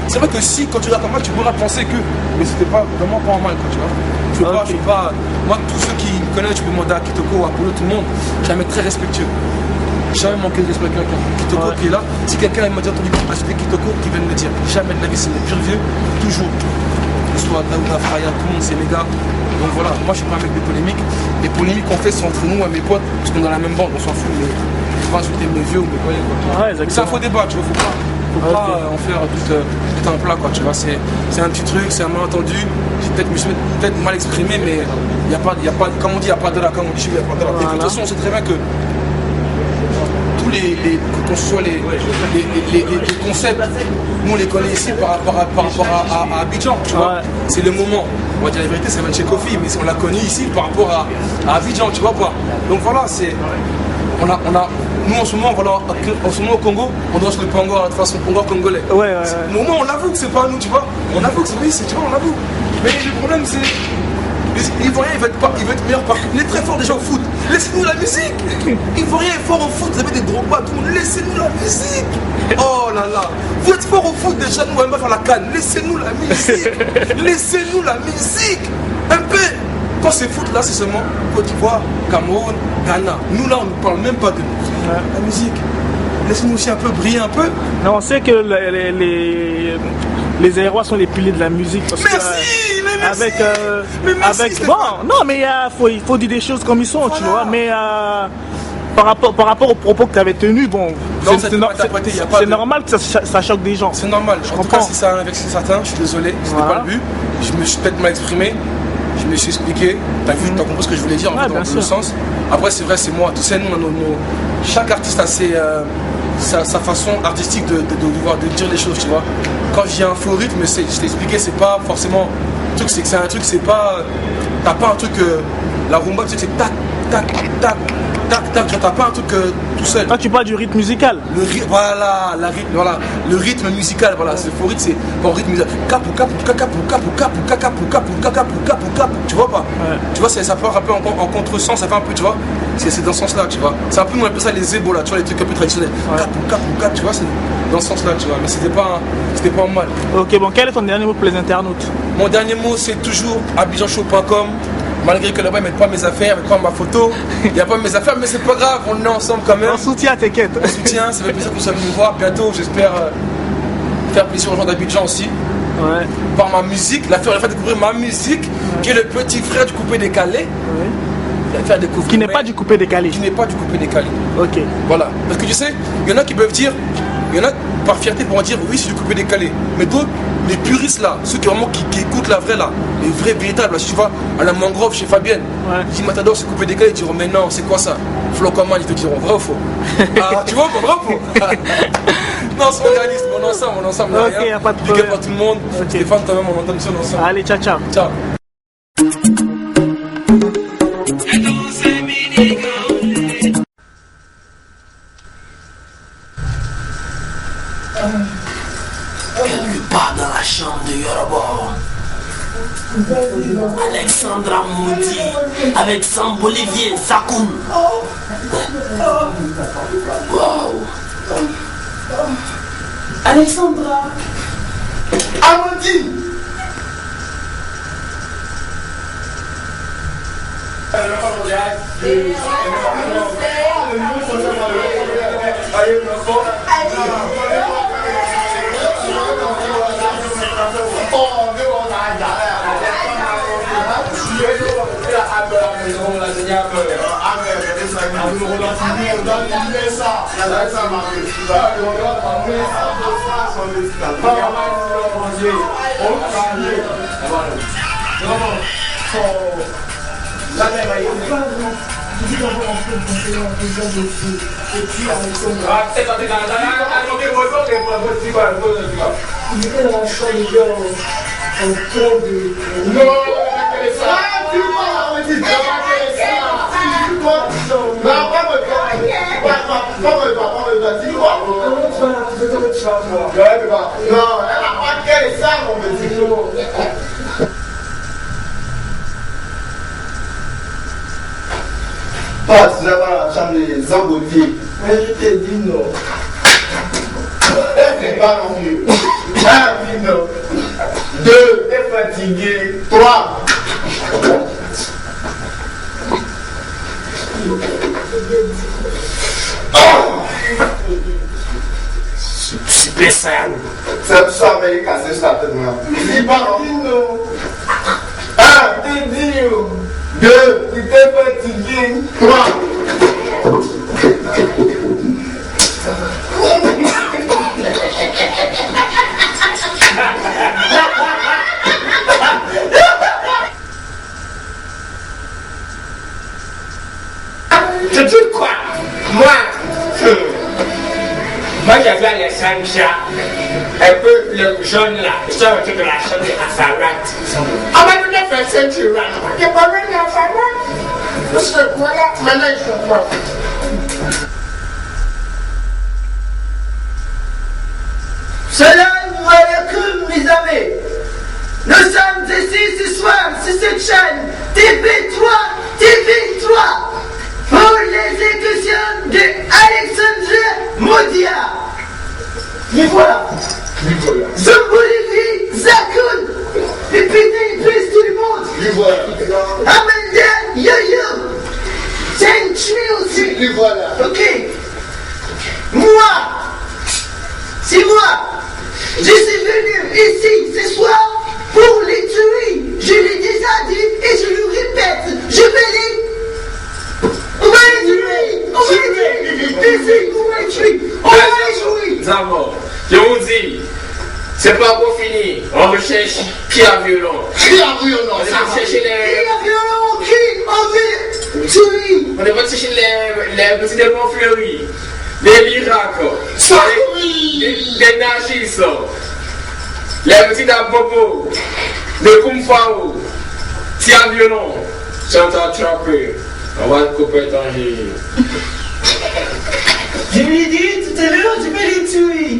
c'est vrai que si, quand tu regardes mal, tu pourras penser que. Mais c'était pas vraiment pas en mal, quoi, tu vois. Je suis pas. Moi, tous ceux qui me connaissent, tu peux demander à Kitoko, à Apollo, tout le monde, je suis un mec très respectueux. Jamais manqué de respect à quelqu'un. Kitoko qui est là. Si quelqu'un m'a déjà entendu respecter Kitoko, qui vient de me dire. Jamais de la vie, c'est le pur vieux, toujours. Que ce soit Daouda, Fraya, tout le monde, c'est mes gars. Donc voilà, moi je suis pas un mec de polémique. Les polémiques qu'on fait sont entre nous et mes potes, parce qu'on est dans la même bande, on s'en fout, mais faut pas insulter mes vieux ou mes collègues. C'est un faux débat, tu vois, faut pas en faire tout un plat, quoi, tu vois. C'est un petit truc, c'est un malentendu. Je me suis peut-être mal exprimé, mais il n'y a pas, comme on dit, il n'y a pas de là, comme on dit, il n'y a pas de là. Et de toute façon, on sait très bien que tous qu'on soit les concepts, nous on les connaît ici par rapport à Abidjan, tu vois. C'est le moment. On va dire la vérité, c'est Manche Kofi, mais on l'a connu ici par rapport à Abidjan, tu vois pas. Donc voilà, nous en ce moment, au Congo, on danse le pango de façon congolais. Au moment on l'avoue que c'est pas nous, tu vois. On avoue que c'est oui, tu vois, on l'avoue. Mais le problème c'est. L'Ivoirien il veut être meilleur partout. Il est très fort déjà au foot. Laissez-nous la musique. L'Ivoirien est fort au foot. Vous avez des Drogba, tout le monde. Laissez-nous la musique. Oh là là. Vous êtes fort au foot déjà. Nous on va faire la canne. Laissez-nous la musique. Laissez-nous la musique. Un peu. Quand c'est foot, là, c'est seulement Côte d'Ivoire, Cameroun, Ghana. Nous, là, on ne parle même pas de nous. La musique. Laisse-nous aussi un peu briller un peu. Non, on sait que les Aérois sont les piliers de la musique. Parce merci, que, mais merci. Avec bon, non, mais il faut dire des choses comme ils sont, voilà. Tu vois. Mais par rapport aux propos que tu avais tenus, bon, c'est normal que ça choque des gens. C'est normal. Je comprends. Si ça a avec certains, je suis désolé. C'était pas le but. Je me suis peut-être mal exprimé. Je me suis expliqué. T'as compris ce que je voulais dire dans le sens. Après, c'est vrai, c'est moi. Tu sais, chaque artiste a sa façon artistique de dire les choses, tu vois. Quand je dis un faux rythme, je t'ai expliqué, c'est pas forcément. Le truc, c'est que c'est un truc, c'est pas. T'as pas un truc. La rumba, tu sais, c'est tac, tac, tac. Tac, tac, t'as pas un truc tout seul. Là, tu parles du rythme musical. Voilà, le rythme musical, voilà, c'est faux rythme, c'est bon rythme musical. Capou, capou, capou, capou, capou, capou, capou, capou, capou, capou, tu vois pas? Tu vois, ça peut un peu en contresens, ça fait un peu, tu vois. C'est dans ce sens-là, tu vois. C'est un peu, on appelle ça les ébos là, tu vois, les trucs un peu traditionnels. Capou, capou, capou, tu vois, c'est dans ce sens-là, tu vois. Mais c'était pas en mal. Ok, bon, quel est ton dernier mot pour les internautes? Mon dernier mot, c'est toujours abidjanshow.com. Malgré que là-bas ils mettent pas mes affaires, ils mettent pas ma photo, il n'y a pas mes affaires, mais c'est pas grave, on est ensemble quand même. On soutient, t'inquiète. On soutient, ça fait plaisir que vous soyez venus me voir bientôt, j'espère faire plaisir aux gens d'Abidjan aussi. Ouais. Par ma musique, la faire découvrir ma musique, qui est le petit frère du coupé décalé. Ouais. Qui n'est pas du coupé décalé. Qui n'est pas du coupé décalé. Ok. Voilà. Parce que tu sais, il y en a qui peuvent dire, il y en a par fierté pourront dire oui c'est du coupé décalé. Mais d'autres, les puristes là, ceux qui vraiment qui écoutent la vraie là, les vrais véritables, là, si tu vois, à la mangrove chez Fabienne, si Matador c'est coupé décalé, ils diront mais non, c'est quoi ça? Flocoman, ils te diront vrai ou faux? Ah, tu vois, vrai ou faux? Non, c'est réaliste, on est ensemble. Ok, y a pas de problème. Big up à tout le monde. Okay. Stéphane, toi-même, on entend ça ensemble. Allez, ciao, ciao. Ciao. Quelque part dans la chambre de Yoruba, Alexandra Moudi avec Sam Olivier Sakoun. Wow. Alexandra Amandine. Toi, tu vas dans la chambre des Zamboliers. Mais je t'ai dit non. C'est pas non plus. Un, non. Deux, t'es fatigué. Trois. Super sale. C'est ça, mais il casse sa tête maintenant. Il pas non. Un, t'es dit. Deux, tu t'es fatigué. Trois. Tu dis quoi? Moi, j'avais les 5 chats. Un peu le jaune là, je suis autour de la chambre à Farad. On m'a donné faire ceinture. Je n'ai pas venu à Farad. Parce que voilà, maintenant je suis pas. Salam alaikum mes amis. Nous sommes ici ce soir sur cette chaîne TV3 pour l'exécution de Alexandra Modia. Et voilà. Zambolivi, Zakoun, et puis tout le monde. Amen. puis voilà. Ok. Moi, c'est moi. Je suis venu ici ce soir pour les tuer. Je l'ai déjà dit et je le répète. Je vais les... On va les tuer. On va les tuer. Ici, on va les tuer. On va les tuer. D'abord, je vous dis, c'est pas pour finir. On recherche qui a violon. Qui a violon? On va chercher Qui a violon? Qui a tué? On va chercher les petits démons fleuris. Les miracles. Des nagis. Les petits abobo. Les kumfao. Qui a violon. Sont attrapés. On va couper tanger. Je lui ai dit tout à l'heure, je vais les tuer.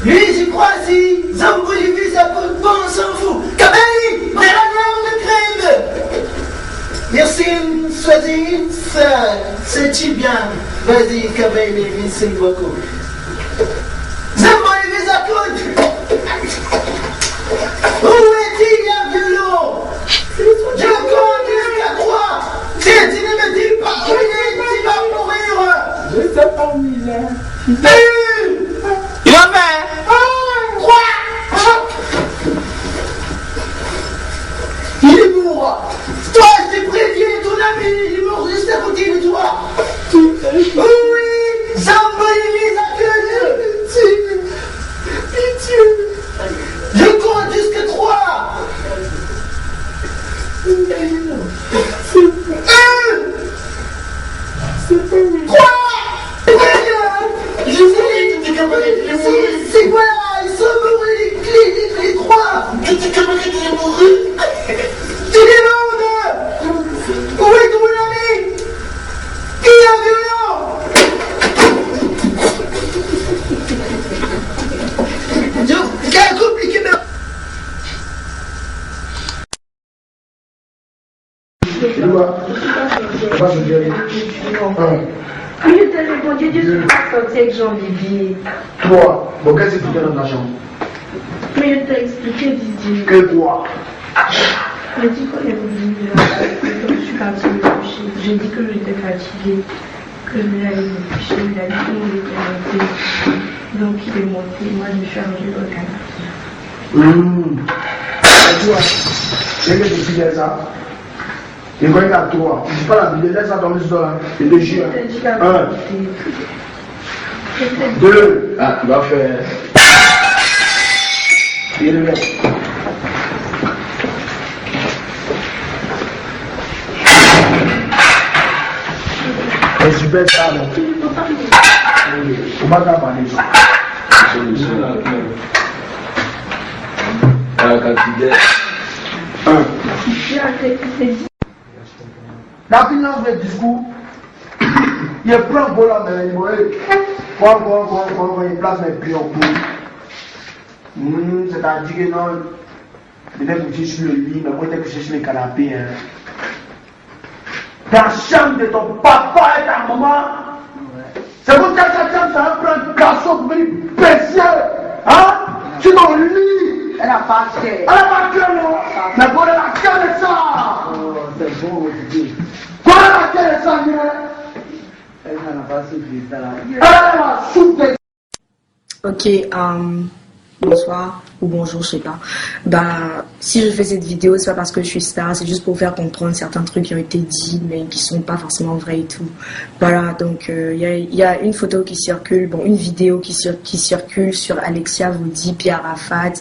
Lui, je crois si Zambo lui fait ça pour bon, on s'en fout. Kabali, on est la grande crème. Merci, choisis ça. C'est bien. Vas-y, Kabali, merci beaucoup. Zambo lui fait ça pour. Où est-il, la violon? Je compte jusqu'à 3. Si tu ne me dis pas où il est, tu vas mourir. Je sais pas où il est. Il va faire 3. Il est mort. Toi, je te préviens, ton ami, il est mort juste à côté de toi. Oui, Zambo les accueille. Pitié. Je compte jusqu'à 3. 1, 3. C'est quoi là? Ils sont morts les 3. Tu dis que Marie est mourue. Tu demandes. Où est ton ami? Qui a violent? Quel compliqué mais... Oui, je t'ai répondu, je suis pas sortie avec Jean-Olivier. 3. Bon, qu'est-ce que tu fais dans la chambre? Mais je t'ai expliqué, Didier. Que quoi? J'ai dit qu'on est revenu de la que je suis partie me coucher. J'ai dit que j'étais fatiguée, que je voulais aller me coucher. Il a dit qu'il était monté. Donc il est monté. Moi, je me suis arrangée dans le canapé. Et toi, j'ai que tu fais ça. Il va y à 3. Je ne dis pas la vidéo, laisse ça tomber sur toi. Je te jure. 1. 2. Ah, tu vas faire. Et le reste. C'est super ça, non? On va t'en parler. La finance du discours, il prend pour la main, il place mes pieds en cours. C'est-à-dire que non, il est couché sur le lit, mais moi il est couché sur le canapé. Ta chambre de ton papa et ta maman, c'est pour ça que ta chambre, ça va prendre un garçon pour venir baisser. Hein? Sur ton lit. Elle n'a pas de cœur. Elle n'a pas de cœur, non? Mais pour la cœur de ça. C'est bon, Dieu. Pour la cœur de ça, elle n'a pas soufflé ça là. Elle a soufflé. Ok, bonsoir ou bonjour, je sais pas. Bah, si je fais cette vidéo, c'est pas parce que je suis star, c'est juste pour faire comprendre certains trucs qui ont été dits, mais qui sont pas forcément vrais et tout. Voilà, donc il y a une photo qui circule, bon, une vidéo qui circule sur Alexia Woody puis Arafat.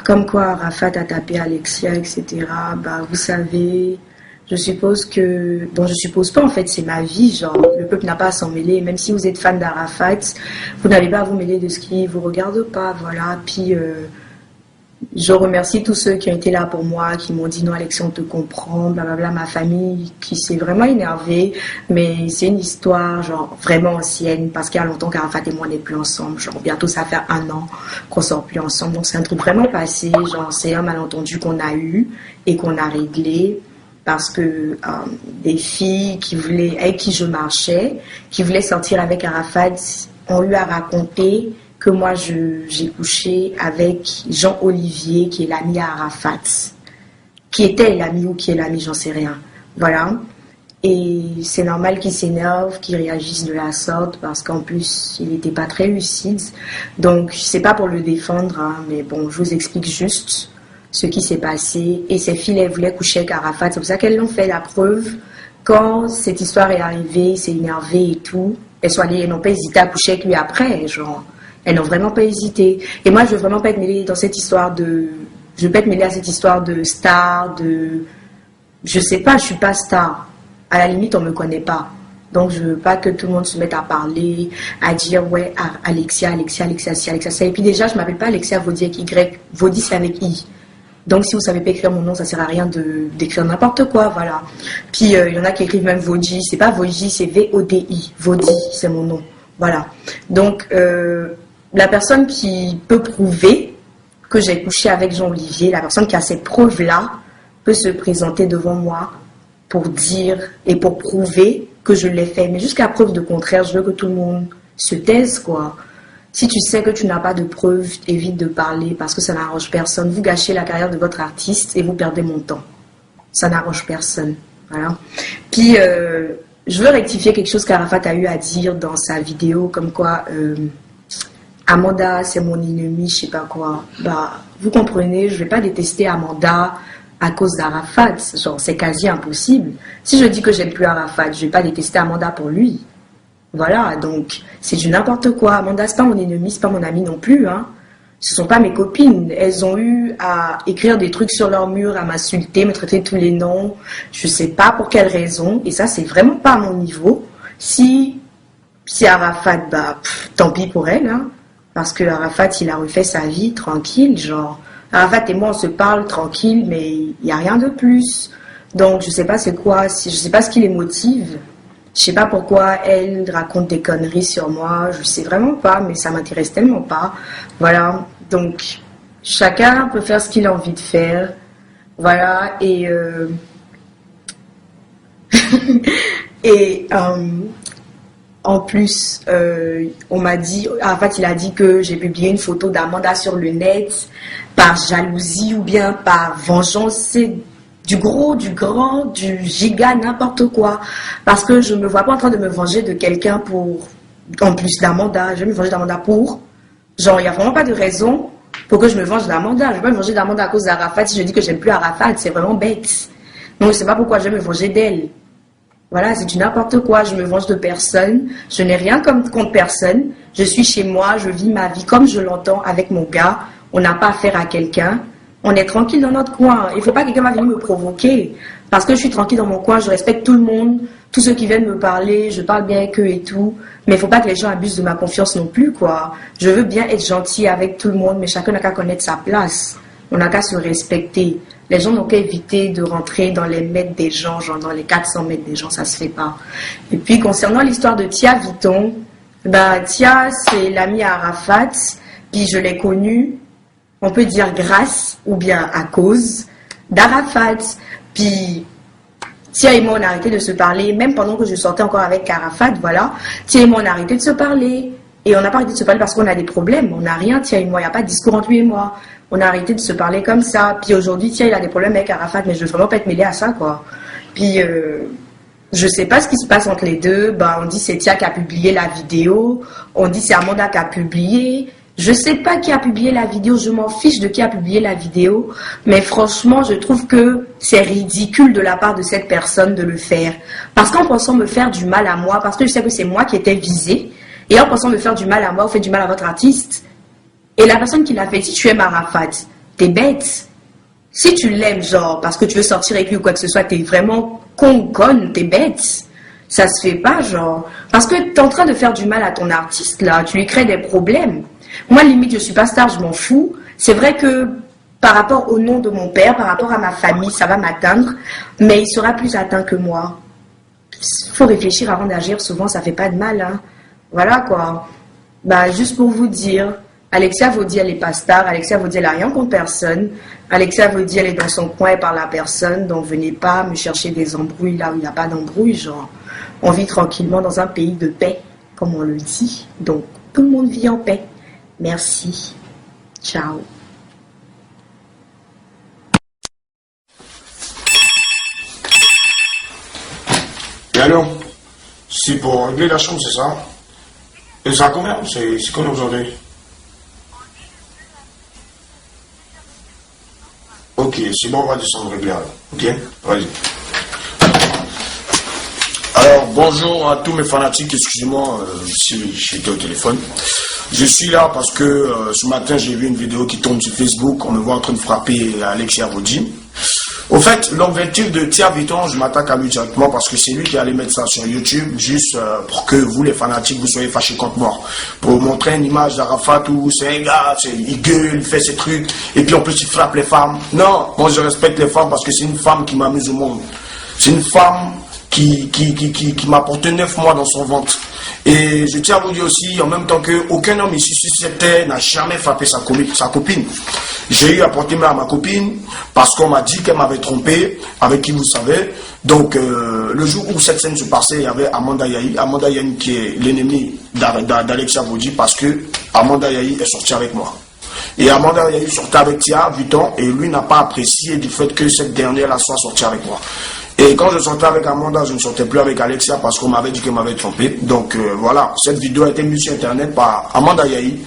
Comme quoi Arafat a tapé Alexia, etc. Bah, vous savez, je suppose que... Bon, je suppose pas, en fait, c'est ma vie, genre, le peuple n'a pas à s'en mêler. Même si vous êtes fan d'Arafat, vous n'avez pas à vous mêler de ce qui vous regarde pas, voilà. Puis, je remercie tous ceux qui ont été là pour moi, qui m'ont dit non, Alexia, on te comprend, blablabla, ma famille qui s'est vraiment énervée. Mais c'est une histoire, genre, vraiment ancienne, parce qu'il y a longtemps qu'Arafat et moi n'est plus ensemble. Genre, bientôt ça fait 1 an qu'on sort plus ensemble. Donc, c'est un truc vraiment passé, genre, c'est un malentendu qu'on a eu et qu'on a réglé. Parce que des filles avec qui je marchais, qui voulaient sortir avec Arafat, on lui a raconté que moi j'ai couché avec Jean-Olivier, qui est l'ami à Arafat, qui était l'ami ou qui est l'ami, j'en sais rien. Voilà. Et c'est normal qu'il s'énerve, qu'il réagisse de la sorte, parce qu'en plus, il n'était pas très lucide. Donc, c'est pas pour le défendre, hein, mais bon, je vous explique juste ce qui s'est passé. Et ces filles, elles voulaient coucher avec Arafat. C'est pour ça qu'elles l'ont fait. La preuve, quand cette histoire est arrivée, il s'est énervé et tout, elles n'ont pas hésité à coucher avec lui après, genre. Elles n'ont vraiment pas hésité. Et moi, je veux vraiment pas être mêlée dans cette histoire de... Je veux pas être mêlée à cette histoire de star, de... Je sais pas, je suis pas star. À la limite, on me connaît pas. Donc, je veux pas que tout le monde se mette à parler, à dire, ouais, Alexia, ça. Et puis déjà, je m'appelle pas Alexia Vaudy avec Y. Vaudy, c'est avec I. Donc, si vous savez pas écrire mon nom, ça sert à rien d'écrire n'importe quoi, voilà. Puis, il y en a qui écrivent même Vaudy. C'est pas Vaudy, c'est V-O-D-I. Vaudy, c'est mon nom. Voilà. Donc, la personne qui peut prouver que j'ai couché avec Jean-Olivier, la personne qui a ces preuves-là, peut se présenter devant moi pour dire et pour prouver que je l'ai fait. Mais jusqu'à preuve de contraire, je veux que tout le monde se taise, quoi. Si tu sais que tu n'as pas de preuves, évite de parler parce que ça n'arrange personne. Vous gâchez la carrière de votre artiste et vous perdez mon temps. Ça n'arrange personne. Voilà. Puis, je veux rectifier quelque chose qu'Arafat a eu à dire dans sa vidéo, comme quoi Amanda, c'est mon ennemi, je sais pas quoi. Bah, vous comprenez, je vais pas détester Amanda à cause d'Arafat. Genre, c'est quasi impossible. Si je dis que j'aime plus Arafat, je vais pas détester Amanda pour lui. Voilà, donc, c'est du n'importe quoi. Amanda, c'est pas mon ennemi, c'est pas mon ami non plus, hein. Ce sont pas mes copines. Elles ont eu à écrire des trucs sur leur mur, à m'insulter, me traiter de tous les noms. Je sais pas pour quelle raison. Et ça, c'est vraiment pas à mon niveau. Si Arafat, bah, tant pis pour elle, hein. Parce que Arafat, il a refait sa vie tranquille, genre. Arafat et moi, on se parle tranquille, mais il n'y a rien de plus. Donc, je sais pas c'est quoi, je sais pas ce qui les motive. Je sais pas pourquoi elle raconte des conneries sur moi. Je sais vraiment pas, mais ça m'intéresse tellement pas. Voilà. Donc, chacun peut faire ce qu'il a envie de faire. Voilà. Et, en plus, on m'a dit, en fait, il a dit que j'ai publié une photo d'Amanda sur le net par jalousie ou bien par vengeance. C'est du gros, du grand, du giga, n'importe quoi. Parce que je ne me vois pas en train de me venger de quelqu'un pour, en plus d'Amanda. Je vais me venger d'Amanda pour. Genre, il n'y a vraiment pas de raison pour que je me venge d'Amanda. Je ne vais pas me venger d'Amanda à cause d'Arafat. Si je dis que j'aime plus Arafat, c'est vraiment bête. Donc, je ne sais pas pourquoi je vais me venger d'elle. Voilà, c'est du n'importe quoi, je me venge de personne, je n'ai rien contre personne, je suis chez moi, je vis ma vie comme je l'entends avec mon gars, on n'a pas affaire à quelqu'un, on est tranquille dans notre coin, il ne faut pas que quelqu'un va venir me provoquer, parce que je suis tranquille dans mon coin, je respecte tout le monde, tous ceux qui viennent me parler, je parle bien avec eux et tout, mais il ne faut pas que les gens abusent de ma confiance non plus, quoi. Je veux bien être gentil avec tout le monde, mais chacun n'a qu'à connaître sa place, on n'a qu'à se respecter. Les gens n'ont qu'à éviter de rentrer dans les mètres des gens, genre dans les 400 mètres des gens, ça se fait pas. Et puis, concernant l'histoire de Tia Vuitton, bah, Tia, c'est l'amie à Arafat, puis je l'ai connue, on peut dire grâce ou bien à cause d'Arafat. Puis, Tia et moi, on a arrêté de se parler, même pendant que je sortais encore avec Arafat, voilà. Tia et moi, on a arrêté de se parler. Et on n'a pas arrêté de se parler parce qu'on a des problèmes. On n'a rien, Tia et moi, il n'y a pas de discours entre lui et moi. On a arrêté de se parler comme ça. Puis aujourd'hui, Tia, il a des problèmes avec Arafat, mais je ne veux vraiment pas être mêlée à ça, quoi. Puis, je ne sais pas ce qui se passe entre les deux. Bah, on dit c'est Tia qui a publié la vidéo. On dit c'est Amanda qui a publié. Je ne sais pas qui a publié la vidéo. Je m'en fiche de qui a publié la vidéo. Mais franchement, je trouve que c'est ridicule de la part de cette personne de le faire. Parce qu'en pensant me faire du mal à moi, parce que je sais que c'est moi qui étais visée, et en pensant me faire du mal à moi, vous faites du mal à votre artiste. Et la personne qui l'a fait, si tu aimes Arafat, t'es bête. Si tu l'aimes, genre, parce que tu veux sortir avec lui ou quoi que ce soit, t'es vraiment conne, t'es bête. Ça se fait pas, genre. Parce que t'es en train de faire du mal à ton artiste, là. Tu lui crées des problèmes. Moi, limite, je suis pas star, je m'en fous. C'est vrai que par rapport au nom de mon père, par rapport à ma famille, ça va m'atteindre. Mais il sera plus atteint que moi. Faut réfléchir avant d'agir. Souvent, ça fait pas de mal, hein. Voilà, quoi. Bah, juste pour vous dire, Alexia Vaudy, elle est pas star. Alexia Vaudy, elle a rien contre personne. Alexia Vaudy, elle est dans son coin, elle parle à personne. Donc, venez pas me chercher des embrouilles là où il n'y a pas d'embrouille, genre. On vit tranquillement dans un pays de paix, comme on le dit. Donc, tout le monde vit en paix. Merci. Ciao. alors, c'est pour régler la chambre, c'est ça? Et ça a combien? C'est combien aujourd'hui? Ok, c'est bon, on va descendre régler. Ok, vas-y. Alors, bonjour à tous mes fanatiques, excusez-moi si j'étais au téléphone. Je suis là parce que ce matin, j'ai vu une vidéo qui tombe sur Facebook, on me voit en train de frapper Alexia Vodji. Au fait, l'objectif de Tia Vuitton, je m'attaque à lui directement parce que c'est lui qui allait mettre ça sur YouTube, juste pour que vous, les fanatiques, vous soyez fâchés contre moi. Pour montrer une image d'Arafat où c'est un gars, il gueule, il fait ses trucs, et puis en plus il frappe les femmes. Non, moi je respecte les femmes parce que c'est une femme qui m'a mis au monde. C'est une femme qui m'a porté 9 mois dans son ventre. Et je tiens à vous dire aussi, en même temps qu'aucun homme ici sur cette terre n'a jamais frappé sa copine. J'ai eu à porter main à ma copine parce qu'on m'a dit qu'elle m'avait trompé, avec qui vous savez. Donc, le jour où cette scène se passait, il y avait Amanda Yahi. Amanda Yahi qui est l'ennemi d'Alexia Vodji parce que Amanda Yahi est sortie avec moi. Et Amanda Yahi sortait avec Tia Vuitton et lui n'a pas apprécié du fait que cette dernière-là soit sortie avec moi. Et quand je sortais avec Amanda, je ne sortais plus avec Alexia parce qu'on m'avait dit qu'elle m'avait trompé. Donc voilà, cette vidéo a été mise sur internet par Amanda Yahi.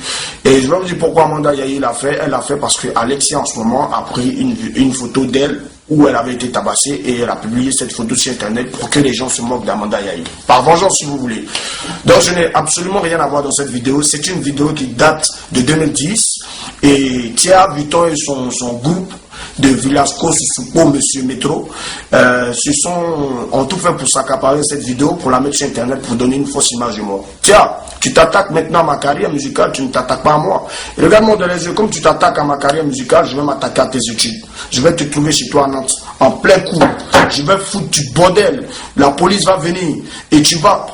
Et je vais vous dire pourquoi Amanda Yahi l'a fait. Elle l'a fait parce que Alexia en ce moment a pris une photo d'elle où elle avait été tabassée et elle a publié cette photo sur internet pour que les gens se moquent d'Amanda Yahi. Par vengeance si vous voulez. Donc je n'ai absolument rien à voir dans cette vidéo. C'est une vidéo qui date de 2010 et Tia Vuitton et son groupe de Villasco Soussoupo, Monsieur Métro, ont tout fait pour s'accaparer cette vidéo, pour la mettre sur internet, pour donner une fausse image de moi. Tiens, tu t'attaques maintenant à ma carrière musicale, tu ne t'attaques pas à moi. Et regarde-moi dans les yeux, comme tu t'attaques à ma carrière musicale, je vais m'attaquer à tes études. Je vais te trouver chez toi à Nantes, en plein coup. Je vais foutre du bordel. La police va venir et tu vas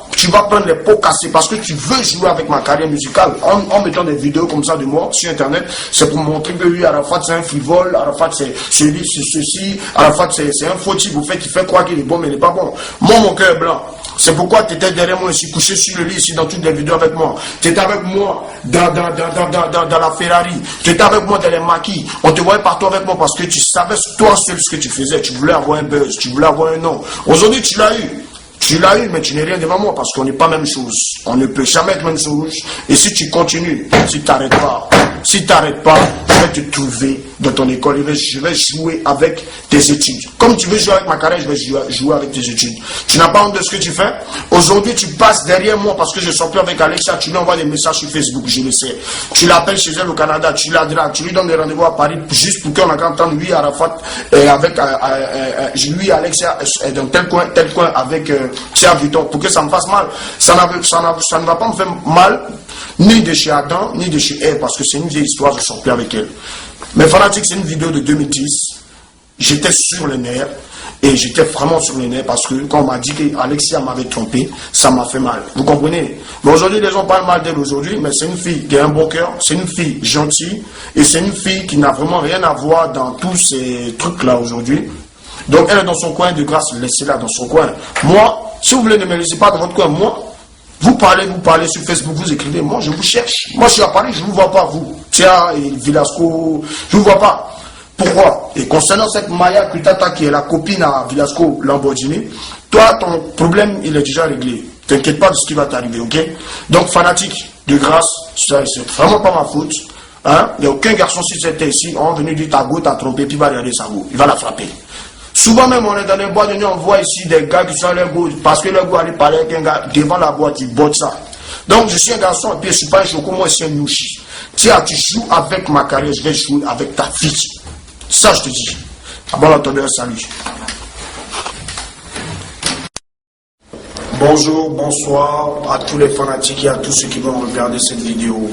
prendre les pots cassés parce que tu veux jouer avec ma carrière musicale en mettant des vidéos comme ça de moi sur internet. C'est pour montrer que lui, Arafat, c'est un frivole, Arafat, c'est ceci, Arafat, c'est un fautif, vous faites qu'il fait croire qu'il est bon, mais il n'est pas bon. Moi, mon cœur est blanc. C'est pourquoi tu étais derrière moi ici, couché sur le lit ici dans toutes les vidéos avec moi. Tu étais avec moi dans la Ferrari. Tu étais avec moi dans les maquis. On te voyait partout avec moi parce que tu savais toi seul ce que tu faisais. Tu voulais avoir un buzz, tu voulais avoir un nom. Aujourd'hui, tu l'as eu. Tu l'as eu, mais tu n'es rien devant moi parce qu'on n'est pas même chose. On ne peut jamais être même chose. Et si tu continues, si tu n'arrêtes pas, je vais te trouver dans ton école. Je vais jouer avec tes études. Comme tu veux jouer avec ma carrière, je vais jouer avec tes études. Tu n'as pas honte de ce que tu fais. Aujourd'hui, tu passes derrière moi parce que je ne sors plus avec Alexia. Tu lui envoies des messages sur Facebook, je le sais. Tu l'appelles chez elle au Canada, tu la dragues, tu lui donnes des rendez-vous à Paris juste pour qu'on entende lui, Arafat, avec lui, Alexia, dans tel coin avec Tia Vuitton, pour que ça me fasse mal. Ça ne va pas me faire mal, ni de chez Adam, ni de chez elle, parce que c'est une vieille histoire, je ne sors plus avec elle. Mais fanatiques, c'est une vidéo de 2010. J'étais sur les nerfs. Et j'étais vraiment sur les nerfs parce que quand on m'a dit qu'Alexia m'avait trompé, ça m'a fait mal. Vous comprenez? Mais aujourd'hui, les gens parlent mal d'elle aujourd'hui, mais c'est une fille qui a un bon cœur, c'est une fille gentille, et c'est une fille qui n'a vraiment rien à voir dans tous ces trucs-là aujourd'hui. Donc elle est dans son coin, de grâce, laissez-la dans son coin. Moi, si vous voulez, ne me laissez pas dans votre coin. Moi, vous parlez sur Facebook, vous écrivez, moi je vous cherche. Moi je suis à Paris, je ne vous vois pas, vous. Tia et Villasco, je ne vous vois pas. Pourquoi? Et concernant cette Maya Kutata qui est la copine à Villasco Lamborghini, toi, ton problème, il est déjà réglé. T'inquiète pas de ce qui va t'arriver, ok? Donc, fanatique, de grâce, c'est vraiment pas ma faute. Hein? Il n'y a aucun garçon, si c'était ici, on est venu dire ta go, t'as trompé, puis il va regarder sa go. Il va la frapper. Souvent même, on est dans les boîtes de nuit, on voit ici des gars qui sont leur go, parce que leur go allait parler avec un gars devant la boîte, il botte ça. Donc, je suis un garçon, et puis je ne suis pas un choco, moi, je suis un nouchi. Tiens, tu joues avec ma carrière, je vais jouer avec ta fille. Ça, je te dis. Bon entendeur, salut. Bonjour, bonsoir à tous les fanatiques et à tous ceux qui vont regarder cette vidéo.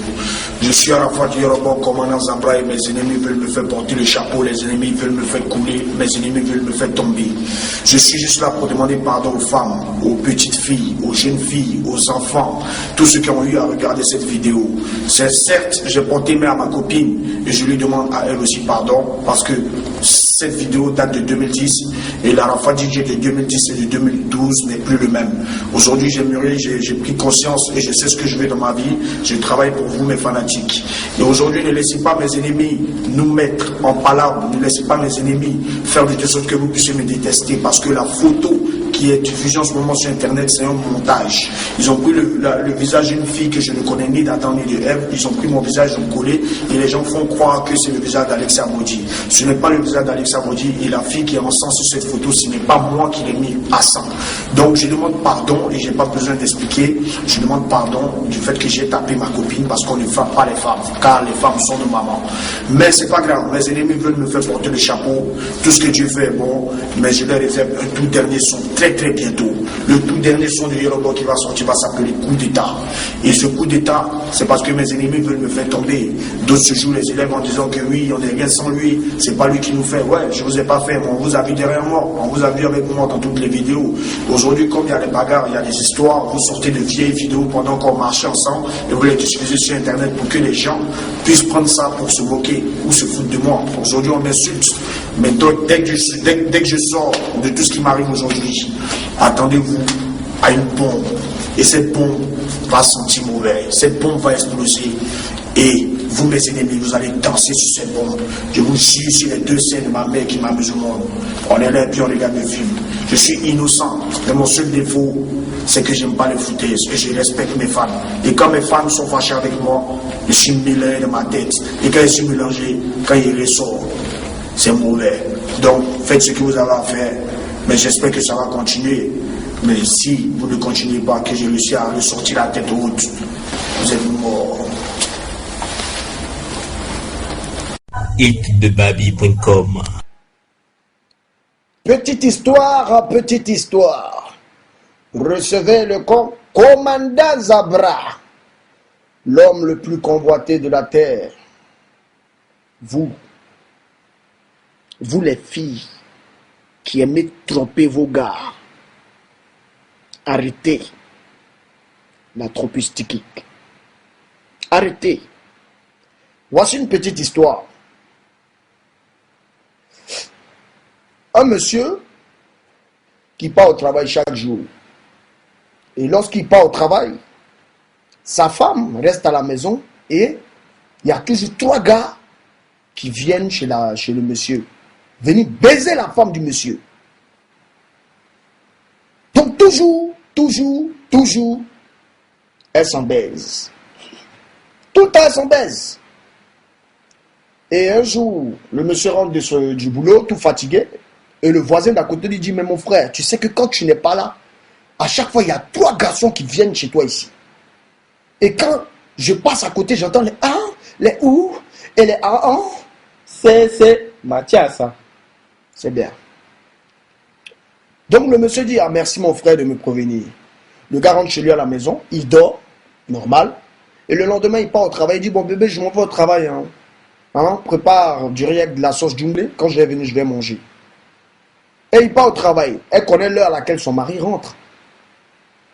Je suis Arafat Yorobo, commandant Zambra, et mes ennemis veulent me faire porter le chapeau, les ennemis veulent me faire couler, mes ennemis veulent me faire tomber. Je suis juste là pour demander pardon aux femmes, aux petites filles, aux jeunes filles, aux enfants, tous ceux qui ont eu à regarder cette vidéo. C'est certes, j'ai porté main à ma copine et je lui demande à elle aussi pardon parce que cette vidéo date de 2010 et l'Arafat DJ de 2010 et de 2012 n'est plus le même. Aujourd'hui, j'ai mûri, j'ai pris conscience et je sais ce que je veux dans ma vie. Je travaille pour vous, mes fanatiques. Et aujourd'hui, ne laissez pas mes ennemis nous mettre en palabre. Ne laissez pas mes ennemis faire de telle sorte que vous puissiez me détester parce que la photo qui est diffusé en ce moment sur Internet, c'est un montage. Ils ont pris le visage d'une fille que je ne connais ni d'Adam ni de Ève, ils ont pris mon visage, ils ont collé, et les gens font croire que c'est le visage d'Alexa Modi. Ce n'est pas le visage d'Alexa Modi, et la fille qui est enceinte sur cette photo, ce n'est pas moi qui l'ai mis à ça. Donc je demande pardon, et je n'ai pas besoin d'expliquer, je demande pardon du fait que j'ai tapé ma copine, parce qu'on ne frappe pas les femmes, car les femmes sont nos mamans. Mais c'est pas grave, mes ennemis veulent me faire porter le chapeau, tout ce que Dieu fait est bon, mais je leur réserve un tout dernier son très très bientôt. Le tout dernier son de Yoruba qui va sortir va s'appeler coup d'état. Et ce coup d'état, c'est parce que mes ennemis veulent me faire tomber. D'autres se jouent les élèves en disant que oui, on n'est rien sans lui, c'est pas lui qui nous fait. Ouais, je vous ai pas fait, mais on vous a vu derrière moi, on vous a vu avec moi dans toutes les vidéos. Aujourd'hui, comme il y a des bagarres, il y a des histoires, vous sortez de vieilles vidéos pendant qu'on marchait ensemble et vous les diffusez sur Internet pour que les gens puissent prendre ça pour se moquer ou se foutre de moi. Aujourd'hui, on m'insulte. Mais donc, dès que je sors de tout ce qui m'arrive aujourd'hui, attendez-vous à une bombe. Et cette bombe va sentir mauvais. Cette bombe va exploser. Et vous, mes ennemis, vous allez danser sur cette bombe. Je vous jure sur les deux scènes de ma mère qui m'a mis au monde. On est là et puis on regarde le film. Je suis innocent. Mais mon seul défaut, c'est que j'aime pas les foutaises et je respecte mes fans. Et quand mes fans sont fâchés avec moi, je suis mélangé dans ma tête. Et quand je suis mélangé, quand il ressort, c'est mauvais. Donc, faites ce que vous avez à faire. Mais j'espère que ça va continuer. Mais si vous ne continuez pas, que j'ai réussi à ressortir la tête haute, vous êtes mort. hitdebaby.com. Petite histoire, petite histoire. Recevez le commandant Zabra, l'homme le plus convoité de la terre. Vous les filles qui aimez tromper vos gars, arrêtez la tropistique. Arrêtez. Voici une petite histoire. Un monsieur qui part au travail chaque jour. Et lorsqu'il part au travail, sa femme reste à la maison et il y a toujours 3 gars qui viennent chez le monsieur. Venir baiser la femme du monsieur. Donc toujours, elle s'en baise. Tout le temps, elle s'en baise. Et un jour, le monsieur rentre du boulot, tout fatigué, et le voisin d'à côté lui dit, mais mon frère, tu sais que quand tu n'es pas là, à chaque fois, il y a 3 garçons qui viennent chez toi ici. Et quand je passe à côté, j'entends les ah, les ou, et les ah. C'est Mathias, ça. C'est bien. Donc le monsieur dit, ah merci mon frère de me prévenir. Le gars rentre chez lui à la maison, il dort, normal. Et le lendemain, il part au travail, il dit, bon bébé, je m'en vais au travail. Prépare du riz avec de la sauce junglée, quand je vais venir, je vais manger. Et il part au travail. Elle connaît l'heure à laquelle son mari rentre.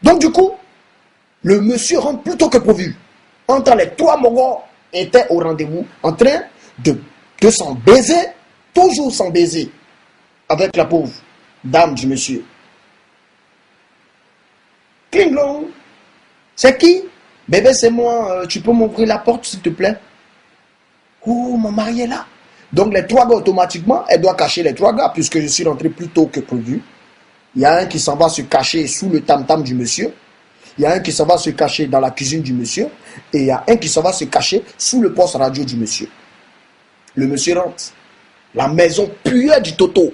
Donc du coup, le monsieur rentre plus tôt que prévu. Entre les 3 morts étaient au rendez-vous, en train de s'en baiser, toujours s'en baiser, avec la pauvre dame du monsieur. Klinglong. C'est qui? Bébé, c'est moi. Tu peux m'ouvrir la porte, s'il te plaît? Oh, mon mari est là. Donc, les 3 gars, automatiquement, elle doit cacher les 3 gars, puisque je suis rentré plus tôt que prévu. Il y a un qui s'en va se cacher sous le tam-tam du monsieur. Il y a un qui s'en va se cacher dans la cuisine du monsieur. Et il y a un qui s'en va se cacher sous le poste radio du monsieur. Le monsieur rentre. La maison puait du toto.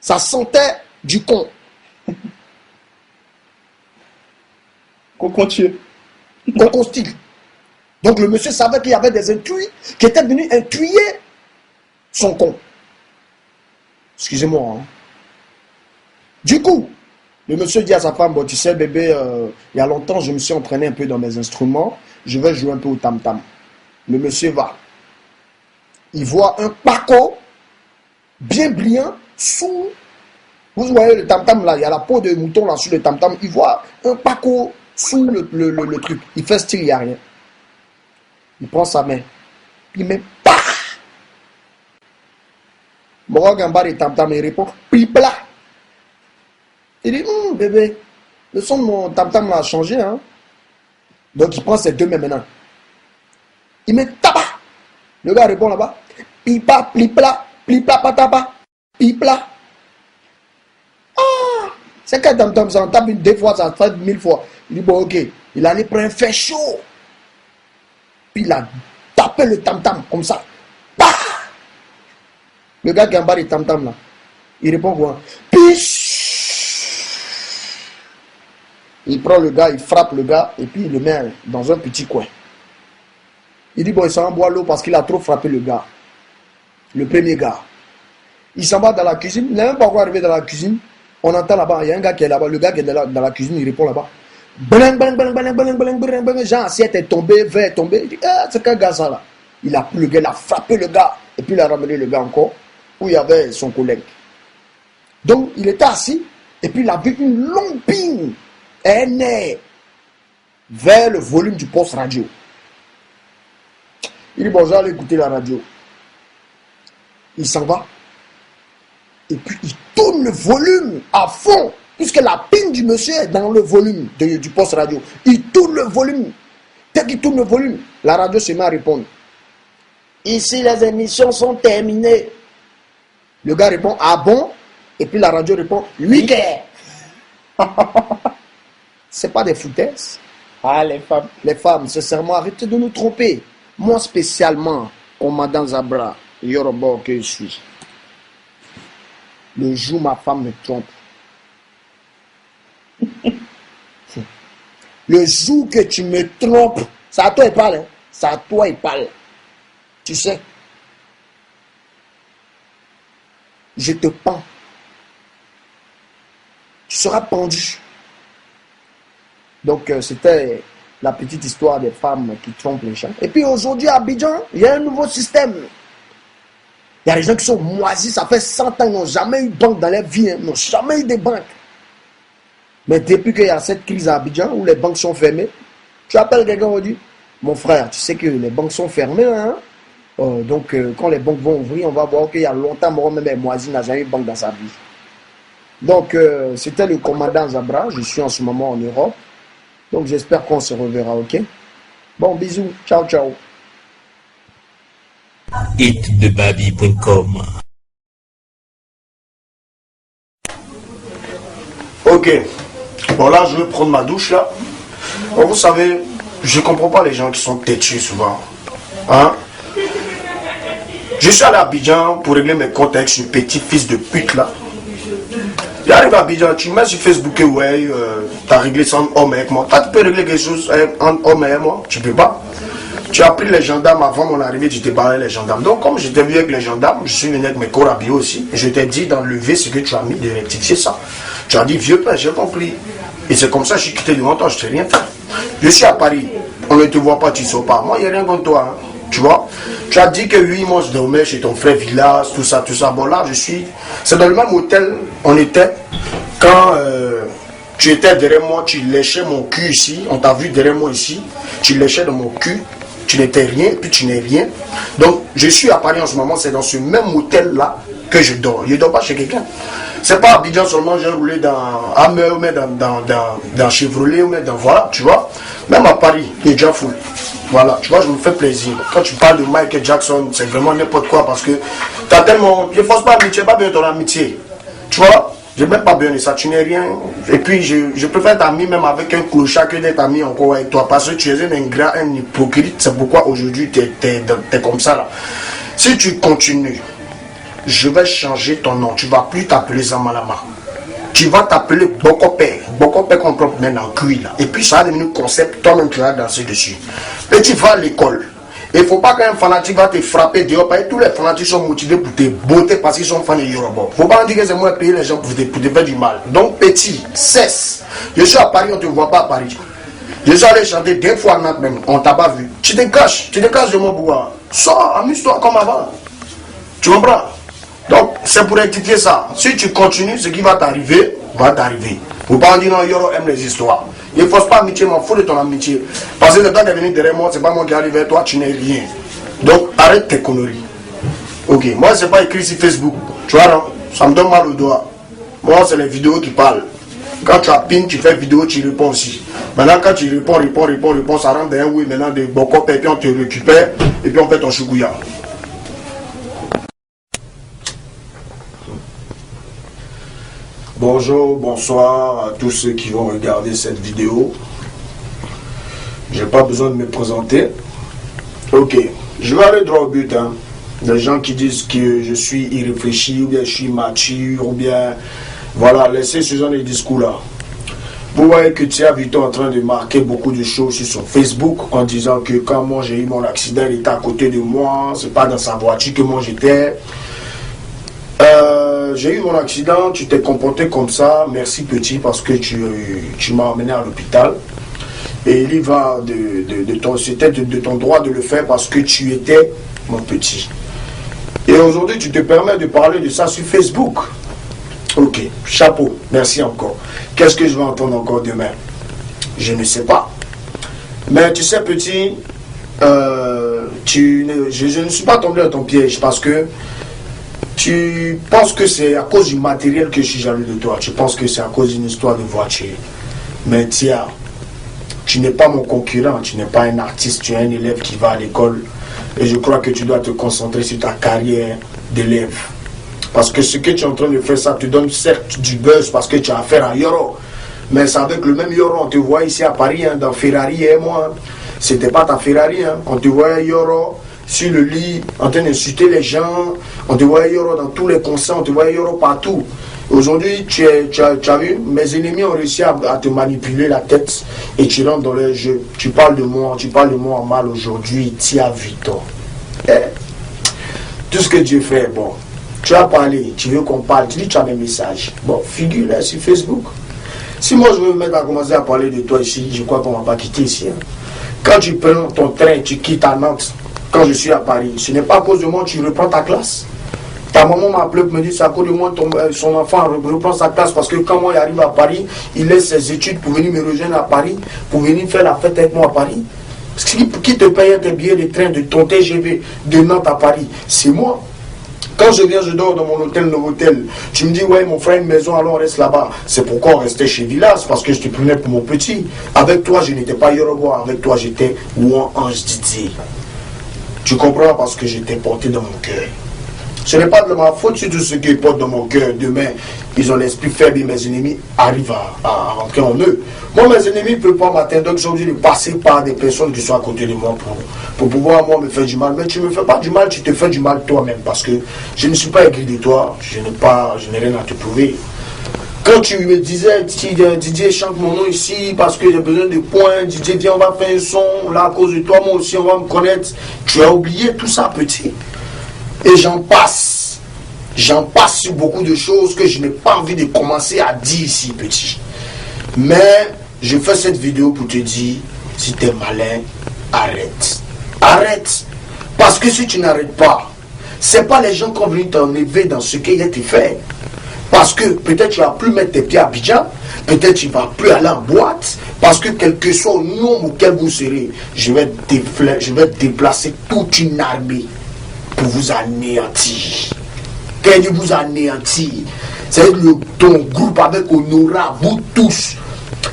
Ça sentait du con. Concontieux. Conconstil. Donc le monsieur savait qu'il y avait des intrus qui étaient venus intuyer son con. Excusez-moi. Du coup, le monsieur dit à sa femme, bon tu sais bébé, il y a longtemps je me suis entraîné un peu dans mes instruments, je vais jouer un peu au tam-tam. Le monsieur va. Il voit un paco bien brillant sous, vous voyez le tam-tam là, il y a la peau de mouton là sur le tam-tam, il voit un paco sous le truc, il fait style, il n'y a rien. Il prend sa main, il met PAH. Morog en bas de tam-tam, il répond PIPLA. Il dit, bébé, le son de mon tam-tam a changé, hein. Donc il prend ses 2 mains maintenant. Il met tabac. Le gars répond là-bas, plipla, plipla patapa, pipla. Ah, C'est qu'un tam-tam, ça en tape une, deux fois, ça fait 1000 fois. Il dit, bon, ok. Il allait prendre un fait chaud. Puis il a tapé le tam-tam, comme ça. Bah! Le gars qui est en bas du tam-tam, là, il répond quoi? Il prend le gars, il frappe le gars, et puis il le met dans un petit coin. Il dit, bon, il s'en va boire l'eau parce qu'il a trop frappé le gars. Le premier gars. Il s'en va dans la cuisine. Il n'est même pas encore arrivé dans la cuisine. On entend là-bas, il y a un gars qui est là-bas. Le gars qui est dans la cuisine, il répond là-bas. Bling, bling, bling, bling, bling, bling, bling, bling. Jean, assiette est tombé, verre est tombé. Il dit, ah, c'est quel gars ça là? Il a pris le gars, il a frappé le gars. Et puis il a ramené le gars encore, où il y avait son collègue. Donc, il était assis. Et puis il a vu une longue ping. Aîné. Vers le volume du poste radio. Il dit, bon, je vais aller écouter la radio. Il s'en va. Et puis, il tourne le volume à fond. Puisque la ping du monsieur est dans le volume du poste radio. Il tourne le volume. Dès qu'il tourne le volume, la radio se met à répondre. Ici, les émissions sont terminées. Le gars répond, ah bon? Et puis la radio répond, oui, c'est pas des foutaises. Ah, les femmes. Les femmes, sincèrement, arrêtez de nous tromper. Moi spécialement, commandant Zabra, Yoruba que je suis. Le jour où ma femme me trompe. Le jour que tu me trompes, c'est à toi il parle. Hein? C'est à toi il parle. Tu sais. Je te pends. Tu seras pendu. Donc c'était la petite histoire des femmes qui trompent les gens. Et puis aujourd'hui à Abidjan, il y a un nouveau système. Il y a des gens qui sont moisis, ça fait 100 ans, ils n'ont jamais eu de banque dans leur vie, hein, ils n'ont jamais eu de banque. Mais depuis qu'il y a cette crise à Abidjan, où les banques sont fermées, tu appelles quelqu'un et dit, mon frère, tu sais que les banques sont fermées, hein? Donc quand les banques vont ouvrir, on va voir qu'il y a longtemps, moi-même, les moisis n'a jamais eu de banque dans sa vie. Donc c'était le commandant Zabra, je suis en ce moment en Europe. Donc j'espère qu'on se reverra, ok? Bon, bisous, ciao, ciao. hitdebaby.com. Ok, bon là je vais prendre ma douche là. Bon, vous savez, je comprends pas les gens qui sont têtus souvent. Hein? Je suis allé à Abidjan pour régler mes comptes avec ce petit fils de pute là. Il arrive à Abidjan, tu mets sur Facebook que ouais, tu as réglé ça en homme avec moi. Toi, tu peux régler quelque chose en homme avec moi? Tu peux pas. Tu as pris les gendarmes avant mon arrivée, tu t'es barré les gendarmes. Donc, comme j'étais venu avec les gendarmes, je suis venu avec mes corps habillés aussi. Je t'ai dit d'enlever ce que tu as mis, de rectifier ça. Tu as dit, vieux père, j'ai compris. Et c'est comme ça que je suis quitté du longtemps, je ne t'ai rien fait. Je suis à Paris, on ne te voit pas, tu ne sors pas. Moi, il n'y a rien contre toi. Hein. Tu vois? Tu as dit que oui, moi je dormais chez ton frère Villas, tout ça, tout ça. Bon, là, je suis. C'est dans le même hôtel, on était. Quand tu étais derrière moi, tu léchais mon cul ici. On t'a vu derrière moi ici. Tu léchais dans mon cul. Tu n'étais rien, puis tu n'es rien. Donc, je suis à Paris en ce moment, c'est dans ce même hôtel-là que je dors. Je ne dors pas chez quelqu'un. C'est pas à Abidjan seulement, j'ai roulé dans Hammer, mais dans Chevrolet, mais dans voilà, tu vois. Même à Paris, il est déjà fou. Voilà, tu vois, je me fais plaisir. Quand tu parles de Michael Jackson, c'est vraiment n'importe quoi parce que tu as tellement. Je ne force pas l'amitié, pas bien ton amitié. Tu vois? Je n'ai même pas besoin de ça, tu n'es rien. Et puis, je préfère être ami même avec un clochard que d'être ami encore avec toi. Parce que tu es un ingrat, un hypocrite. C'est pourquoi aujourd'hui, tu es comme ça là. Si tu continues, je vais changer ton nom. Tu ne vas plus t'appeler Zamalama. Tu vas t'appeler Bokopé. Bokopé qu'on prend maintenant en cuit là. Et puis, ça va devenir concept. Toi-même, tu vas danser dessus. Et tu vas à l'école. Il ne faut pas qu'un fanatique va te frapper dehors. Parce que tous les fanatiques sont motivés pour te botter parce qu'ils sont fans de Yoruba. Il ne faut pas dire que c'est moi qui paye les gens pour te faire du mal. Donc petit, cesse. Je suis à Paris, on ne te voit pas à Paris. Je suis allé chanter 2 fois à Nantes même. On ne t'a pas vu. Tu te caches de mon bois. Sors, amuse-toi comme avant. Tu comprends? Donc c'est pour rectifier ça. Si tu continues, ce qui va t'arriver, va t'arriver. Il ne faut pas dire non, Yoro aime les histoires. Il ne force pas amitié, m'en fous de ton amitié. Parce que le temps de venir derrière moi, c'est pas moi qui arrive vers toi, tu n'es rien. Donc arrête tes conneries. Ok, moi c'est pas écrit sur Facebook. Tu vois, non? Ça me donne mal au doigt. Moi c'est les vidéos qui parlent. Quand tu as pin, tu fais vidéo, tu réponds aussi. Maintenant quand tu réponds, ça rentre dans un oui maintenant de Bokop et puis on te récupère et puis on fait ton chougouya. Bonjour, bonsoir à tous ceux qui vont regarder cette vidéo. J'ai pas besoin de me présenter. Ok, je vais aller droit au but. Hein. Les gens qui disent que je suis irréfléchi, ou bien je suis mature, ou bien... Voilà, laissez ce genre de discours-là. Vous voyez que Tia Vuitton est en train de marquer beaucoup de choses sur son Facebook en disant que quand moi j'ai eu mon accident, il était à côté de moi, c'est pas dans sa voiture que moi j'étais. J'ai eu mon accident, tu t'es comporté comme ça, merci petit parce que tu m'as emmené à l'hôpital. Et il y va c'était de ton droit de le faire parce que tu étais mon petit. Et aujourd'hui tu te permets de parler de ça sur Facebook. Ok, chapeau, merci encore. Qu'est-ce que je vais entendre encore demain? Je ne sais pas. Mais tu sais petit, je ne suis pas tombé dans ton piège parce que tu penses que c'est à cause du matériel que je suis jaloux de toi. Tu penses que c'est à cause d'une histoire de voiture. Mais tiens, tu n'es pas mon concurrent, tu n'es pas un artiste, tu es un élève qui va à l'école. Et je crois que tu dois te concentrer sur ta carrière d'élève. Parce que ce que tu es en train de faire, ça te donne certes du buzz parce que tu as affaire à Yoro. Mais c'est avec le même Yoro, on te voit ici à Paris, hein, dans Ferrari et moi. C'était pas ta Ferrari, hein. On te voyait Yoro sur le lit, en train d'insulter les gens. On te voyait Yoro dans tous les concerts, on te voyait Yoro partout. Aujourd'hui, tu as vu, mes ennemis ont réussi à te manipuler la tête et tu rentres dans le jeu. Tu parles de moi en mal aujourd'hui, Tia Vuitton. Tout ce que Dieu fait, bon. Tu as parlé, tu veux qu'on parle, tu dis tu as mes messages. Bon, figure là sur Facebook. Si moi je veux me mettre à commencer à parler de toi ici, je crois qu'on ne va pas quitter ici. Hein. Quand tu prends ton train, tu quittes à Nantes, quand je suis à Paris, ce n'est pas à cause de moi que tu reprends ta classe. Ta maman m'a appelé pour me dire c'est à cause de moi son enfant reprend sa classe parce que quand moi il arrive à Paris, il laisse ses études pour venir me rejoindre à Paris, pour venir faire la fête avec moi à Paris. Qui te paye tes billets de train de ton TGV de Nantes à Paris? C'est moi. Quand je viens, je dors dans mon hôtel, Novotel. Tu me dis, ouais, mon frère a une maison, alors on reste là-bas. C'est pourquoi on restait chez Villas, parce que je te prenais pour mon petit. Avec toi, je n'étais pas Yoruba, avec toi, j'étais Ouan Ange Didier. Tu comprends? Parce que j'étais porté dans mon cœur. Ce n'est pas de ma faute sur tout ce qui est porté dans mon cœur. Demain, ils ont l'esprit faible et mes ennemis arrivent à rentrer en eux. Moi, mes ennemis ne peuvent pas m'atteindre, donc je suis obligé de passer par des personnes qui sont à côté de moi pour pouvoir, moi, me faire du mal. Mais tu ne me fais pas du mal, tu te fais du mal toi-même, parce que je ne suis pas aigri de toi, je n'ai rien à te prouver. Quand tu me disais, Didier chante mon nom ici parce que j'ai besoin de points, Didier viens on va faire un son, là à cause de toi, moi aussi on va me connaître. Tu as oublié tout ça, petit. Et j'en passe sur beaucoup de choses que je n'ai pas envie de commencer à dire ici, petit. Mais je fais cette vidéo pour te dire, si tu es malin, arrête. Arrête. Parce que si tu n'arrêtes pas, c'est pas les gens qui vont venir t'enlever dans ce qu'il y a été fait. Parce que peut-être tu vas plus mettre tes pieds à Abidjan, peut-être tu vas plus aller en boîte, parce que quel que soit le nombre auquel vous serez, je vais déplacer toute une armée pour vous anéantir. Quand je vous anéantir, c'est ton groupe avec Honora, vous tous.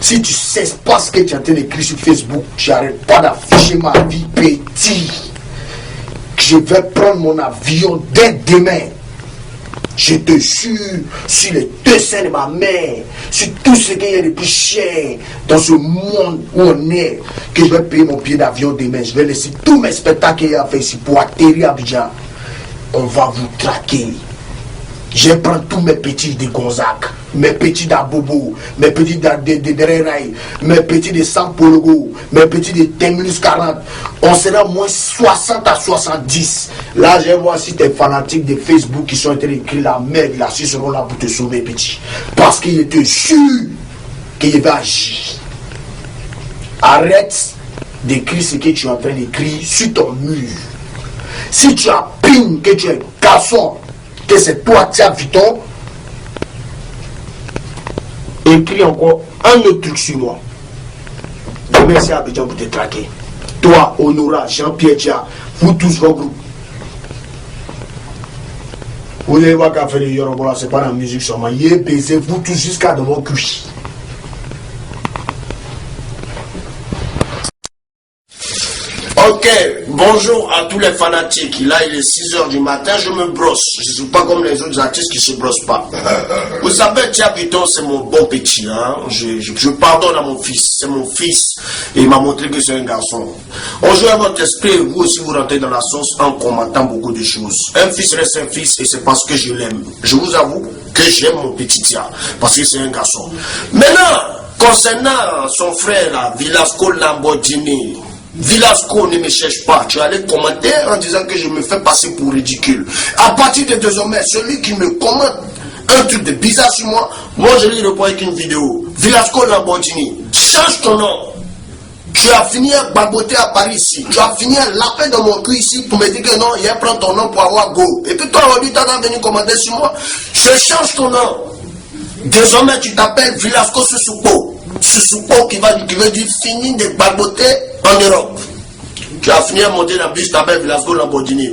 Si tu sais pas ce que tu es en train d'écrire sur Facebook, tu n'arrêtes pas d'afficher ma vie petit. Je vais prendre mon avion dès demain. Je te jure, sur les deux seins de ma mère, sur tout ce qu'il y a de plus cher dans ce monde où on est, que je vais payer mon billet d'avion demain. Je vais laisser tous mes spectacles qu'il y a fait ici pour atterrir à Abidjan. On va vous traquer. Je vais prendre tous mes petits de Gonzague, mes petits d'Abobo, mes petits de Reray, mes petits de Sampologo, mes petits de Terminus 40. On sera moins 60 à 70. Là, je vais voir si tes fanatiques de Facebook qui sont en train d'écrire la merde, là, s'ils seront là pour te sauver, petit. Parce qu'il te jure qu'il va agir. Arrête d'écrire ce que tu es en train d'écrire sur ton mur. Si tu as ping que tu es garçon, que c'est toi, Tia Vuitton, écris encore un autre truc sur moi. Merci à Abidjan pour te traquer. Toi, Honora, Jean-Pierre Tia, vous tous vos groupes. Vous allez voir qu'à faire le Yoruba, c'est pas la musique seulement. Yé, baisez vous tous jusqu'à dans vos cuits. Ok, bonjour à tous les fanatiques. Là, il est 6h du matin, je me brosse. Je ne suis pas comme les autres artistes qui ne se brossent pas. Vous savez, Tiapiton, c'est mon bon petit. Hein? Je pardonne à mon fils. C'est mon fils. Et il m'a montré que c'est un garçon. On joue à votre esprit et vous aussi vous rentrez dans la sauce en commentant beaucoup de choses. Un fils reste un fils et c'est parce que je l'aime. Je vous avoue que j'aime mon petit Tia. Parce que c'est un garçon. Maintenant, concernant son frère, là, Vilasco Lamborghini. Vilasco, ne me cherche pas. Tu allais commenter en disant que je me fais passer pour ridicule. À partir de désormais, celui qui me commente un truc de bizarre sur moi, moi je lui réponds avec une vidéo. Vilasco Lamborghini, change ton nom. Tu as fini à baboter à Paris ici. Tu as fini à laper dans mon cul ici pour me dire que non, il prend ton nom pour avoir go. Et puis toi aujourd'hui, tu as venu commenter sur moi. Je change ton nom. Désormais, tu t'appelles Vilasco Susupo. Susupo qui veut dire fini de baboter en Europe. Tu as fini à monter dans le bus, tu t'appelles Vilasco Lamborghini.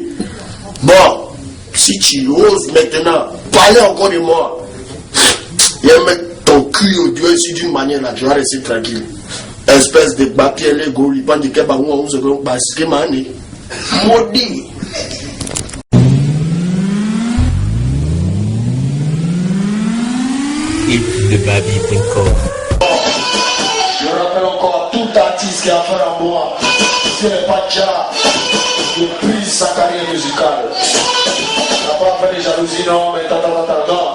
Bon, si tu oses maintenant parler encore de moi, et mettre ton cul au Dieu ici d'une manière là, tu vas rester tranquille. Espèce de papier, les gars, ils pensent que on se fait parce que maudit. Baby.com. Je rappelle encore à tout artiste qui a affaire à moi, si elle n'est pas déjà de prise sa carrière musicale. Tu n'as pas fait des jalousies, non, mais non.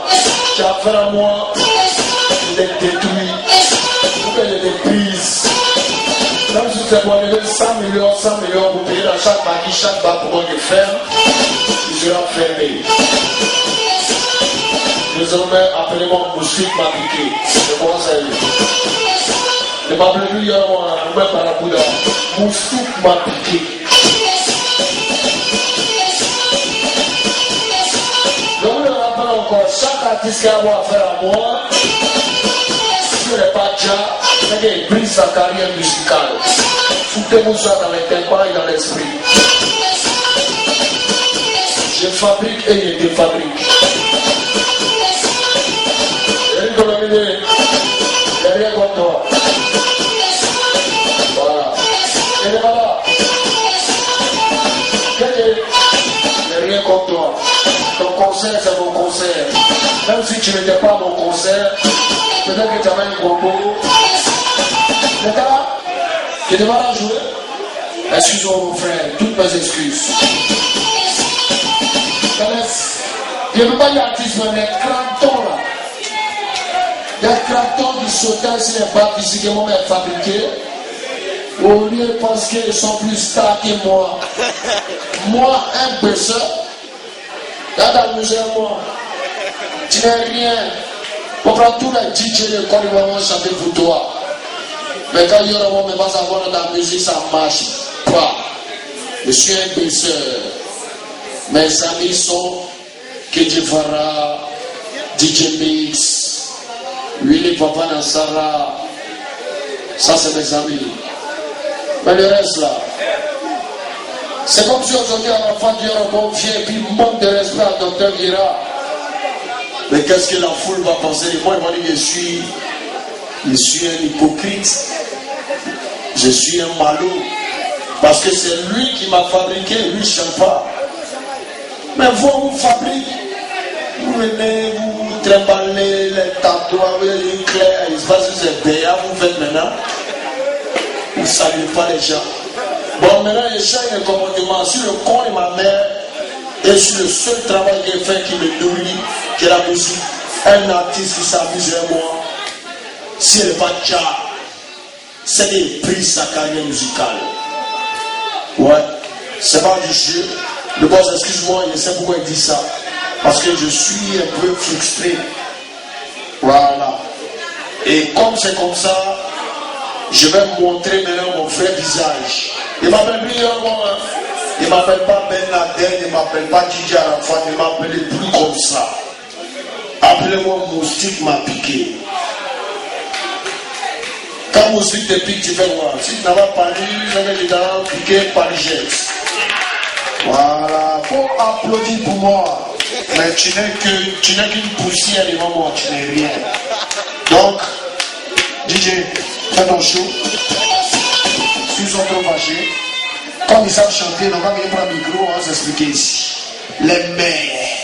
Tu as affaire à moi, je l'ai détruit. Pour que je te prise. Même si c'est pour enlever 100 millions pour payer dans chaque bagui, chaque bar pour qu'on le ferme, il sera fermé. Désormais, appelez-moi Moustique m'a piqué. Je commence à dire. Ne m'appelez plus hier, moi, même par la Bouddha. Moustique m'a piqué. Donc, je me rappelle encore, chaque artiste qui a affaire à moi, si elle n'est pas déjà, c'est qu'il brise sa carrière musicale. Foutez-vous ça dans les tympans et dans l'esprit. Je fabrique et je défabrique. Il n'y a rien contre toi. Voilà. Et voilà. Il n'y a rien contre toi. Ton concert, c'est mon concert. Même si tu n'étais pas mon concert, peut-être que tu avais un propos. Mais là, tu devais la jouer. Excuse-moi, mon frère, toutes mes excuses. Je ne veux pas dire artiste, mais Crampton là. Il y a Crampton qui sautait sur les bas physiquement fabriqués. Au lieu parce qu'ils sont plus stars que moi. Moi, un baisseur. Là dans le musée, moi. Tu n'es rien. On prend tous les DJ de Côte d'Ivoire, on chanter pour toi. Mais quand il y aura on ne va pas savoir dans la musique, ça marche pas. Je suis un baisseur. Mes amis sont Kedji Farah, DJ Mix, Willy Papa Nassara. Ça, c'est mes amis. Mais le reste là, c'est comme si aujourd'hui à la fin du Europe vient et puis manque de respect à Dr Vira. Mais qu'est-ce que la foule va penser de moi? Il va dire que je suis un hypocrite. Je suis un malot. Parce que c'est lui qui m'a fabriqué, lui je n'aime pas. Mais vous fabriquez, vous venez, vous trimballez les tatouages, les clairs, il se passe que c'est béat, vous faites maintenant. Vous ne saluez pas les gens. Bon, maintenant, je change de comportement sur le corps de ma mère et sur le seul travail qu'elle fait qui me nourrit, qui est la musique. Un artiste qui s'amuse à moi, si elle n'est pas déjà, c'est des prix sa carrière musicale. Ouais, c'est pas du jeu. Le boss, excuse-moi, je sais pourquoi il dit ça. Parce que je suis un peu frustré. Voilà. Et comme c'est comme ça, je vais montrer maintenant mon vrai visage. Il m'appelle plus moi. Il ne m'appelle pas Ben Laden, il ne m'appelle pas DJ Arafat, il m'appelle plus comme ça. Appelez-moi Moustique m'a piqué. Quand Moustique te pique, tu fais quoi? Si tu n'as pas parlé, tu vas te piquer par jet. Voilà, faut applaudir pour moi. Mais tu n'es qu'une poussière devant moi, tu n'es rien. Donc, DJ, fais ton show. S'ils sont trop fâchés, Comme ils savent chanter, on va venir prendre le micro, on va s'expliquer ici. Les meilleurs.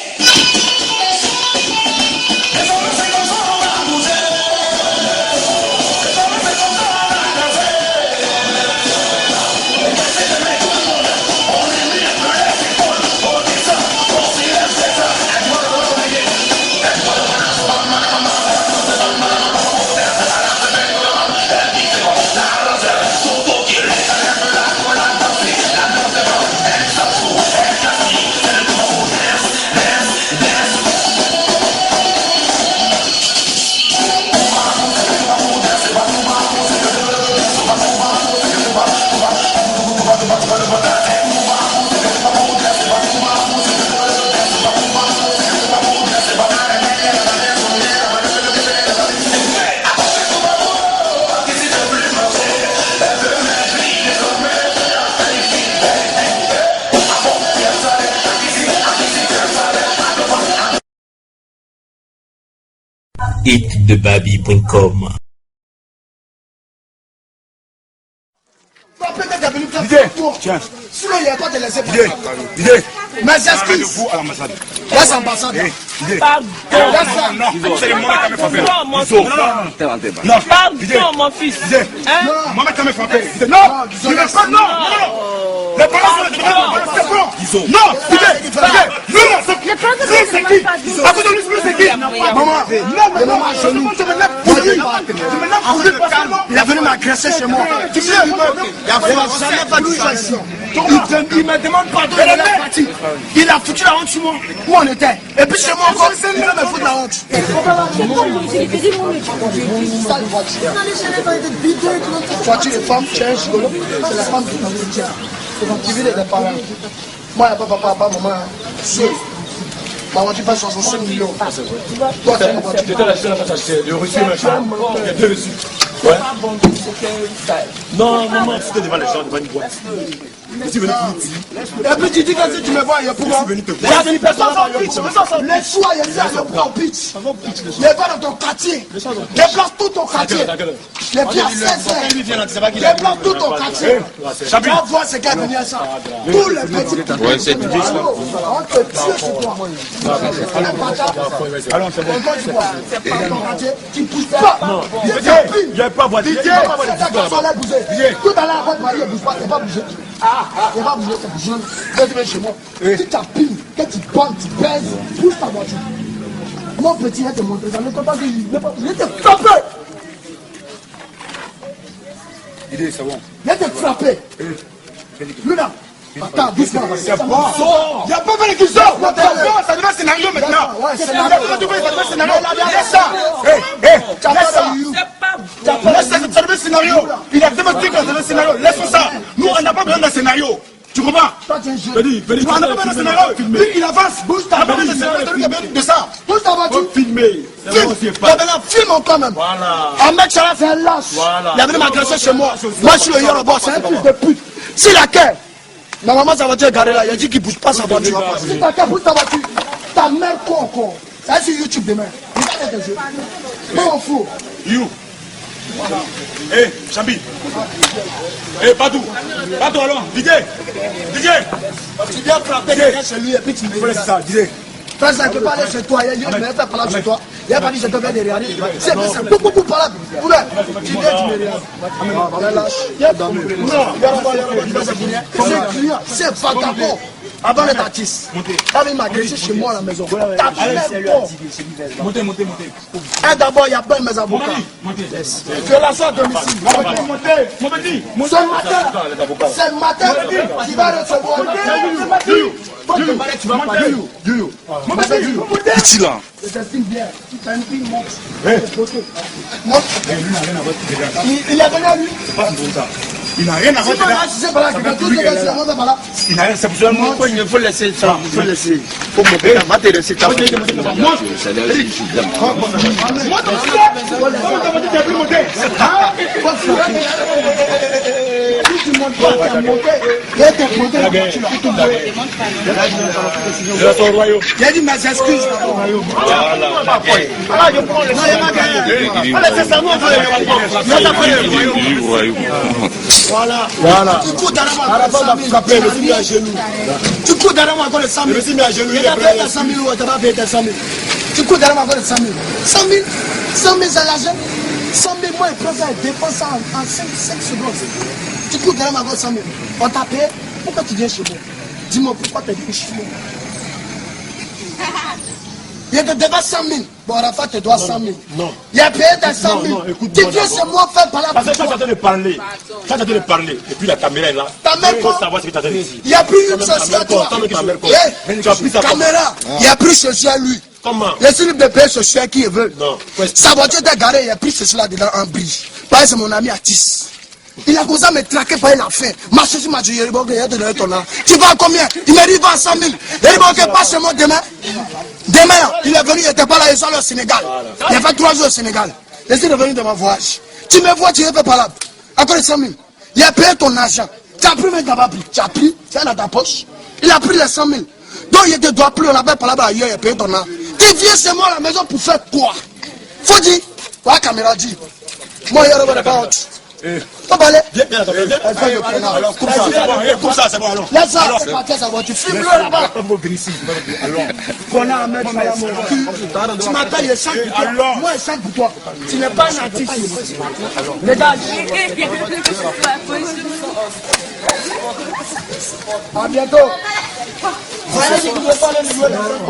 hitdebaby.com. Tiens. Sinon, il n'y a pas de laisser passer. Mais j'excuse. Laisse l'ambassade. Pardon. C'est le moment qui m'a frappé. Non, pardon, mon fils. Maman qui m'a frappé. Non, je ne veux pas. Non. Les parents c'est bon. Non, c'est qui? À cause de lui, c'est qui? Maman, non, maman, je me lève pour lui. Il est venu m'agresser chez moi. Tu sais, il me demande pardon, il est parti. Il a foutu la honte sur moi. Où on était? Et puis chez moi encore, il veut me foutre la honte. Voiture de femme, tu es un gigolo. C'est la femme qui m'a dit tiens. Tu vis les parents. Moi, il n'y a pas papa, maman. Seul. Ma voiture passe 65 millions. Toi, tu as une voiture. Tu étais la seule à faire acheter. Le reçu, machin. Il y a deux reçus. Ouais. Non, maman, c'était devant les gens, devant une boîte. Et puis tu dis que si tu me vois, il y a pourquoi? Les choix, il y a ça, pour pitch. Les gars dans ton quartier. Déplace tout ton quartier. Les pieds à 16 déplace tout ton quartier. Tu vas voir ce gars venir ça. Tous les petits. Ouais, c'est tout ça. On te tue sur toi. Allons, c'est bon. Tu ne bouges pas. Il n'y a pas voiture. Tout à l'heure, votre mari ne bouge pas, il ne va pas bouger. Il va bouger, c'est bouger. Tu viens chez moi. Tu t'appuies, que tu bandes, tu pèses, bouge ta voiture. Mon petit, il va te montrer ça. Ne t'en pas que je vais te frapper. Il est, c'est bon. Il va te frapper. Luna. Attends, doucement. Il n'y a pas de qui sort. Ça devient un scénario maintenant. Il n'y a pas de scénario. Laisse ça. Laisse ça. Ça devient un scénario. Il a démontré que ça devient un scénario. Laisse ça. Nous, on n'a pas besoin d'un scénario. Tu comprends? On n'a pas besoin d'un scénario. Lui, il avance. Bouge ta voiture. De ça. Bouge ta voiture. Filmer. Filme encore même. Un mec, ça va faire un lâche. Il a venu m'agresser chez moi. Moi, je suis le Yoruba. C'est un fils de pute. S'il a qu'un. Ma maman, sa voiture est garée là, il a dit qu'il ne bouge pas sa voiture. Si t'as qu'à bouger ta voiture, ta mère quoi encore? Ça va sur YouTube demain. Regarde tes yeux. Pas en fou. You. Hé, Chambi. Hé, Badou. Badou, allons. Didier. Tu viens frapper quelqu'un chez lui et puis tu me dis ça. Didier. Frère, ça ne peut pas aller chez toi. Il ne fait pas là chez toi. Il n'y a pas dit que je te fais des derrière. C'est beaucoup par là. Tu viens, tu me regardes. C'est client, c'est vagabond. Avant d'être artiste, il m'a agressé chez moi à la maison. Montez. Et d'abord, il y a pas mes avocats. Violation à domicile. C'est le matin, tu vas recevoir. Tu vas parler. Petit là. Il a venu à lui. Il n'a rien à voir. Il n'a rien, c'est pour ça il faut laisser ça. Il faut laisser. Il faut monter. Va te laisser ta voiture. tu ne montes pas, tu as monté. Il a été monté la voiture. J'ai dit mes excuses. Voilà, je prends le voilà. Voilà. Tu cours derrière moi encore le 100 000. Tu cours derrière moi encore le 100 000. Il a payé tes 100 000 ou tu n'as pas payé tes 100 000. Tu cours derrière moi encore le 100 000. 100 000, 100 000 c'est l'argent. 100 000 moi il préfère dépenser ça en 5 secondes. Tu cours derrière moi encore 100 000. On t'a payé. Pourquoi tu viens chez moi? Dis-moi pourquoi tu viens chez moi. Il te devait 100 000. Bon, Rafa te doit 100 000. Non. Il a payé tes 100 000. Tu viens chez moi faire par là. Parce que tu es en train de parler. Tu es en train de parler. Et puis la caméra est là. Ta mère quoi? Savoir ce que tu as dit. Il a pris une société à toi. Tu as pris sa caméra. Il a pris ceci à lui. Comment? Laissez-lui de payer ce chien qui veut. Non. Sa voiture était garée. Il a pris ceci là dedans en bridge. Parce que c'est mon ami Atis. Il a commencé à me traquer par une affaire. Ma chérie m'a dit, il a donné ton argent. Tu vas à combien? Il m'a dit, il va à 100 000. Il m'a dit, pas chez moi demain. Demain, il est venu, il n'était pas là, il est allé au Sénégal. Il a fait 3 jours au Sénégal. Laissez le venir de ma voyage. Tu me vois, tu es pas là. Encore les 100 000. Il a payé ton argent. Tu as pris, mais tu n'as pas pris. Tu as pris, tu es dans ta poche. Il a pris les 100 000. Donc il ne te doit plus, on n'avait pas là-bas ailleurs, il a payé ton argent. Tu viens chez moi à la maison pour faire quoi? Faut dire, la caméra dit. Moi, il n'y a pas honte. Faut parler. Alors, comme ça, c'est bon. Alors, laisse ça, c'est parti, ça va. Tu filmes le là-bas. Qu'on a à mettre sur la cul. Tu m'appelles, il chante pour toi. Moi, il chante pour toi. Tu n'es pas un artiste. Dégage. À bientôt.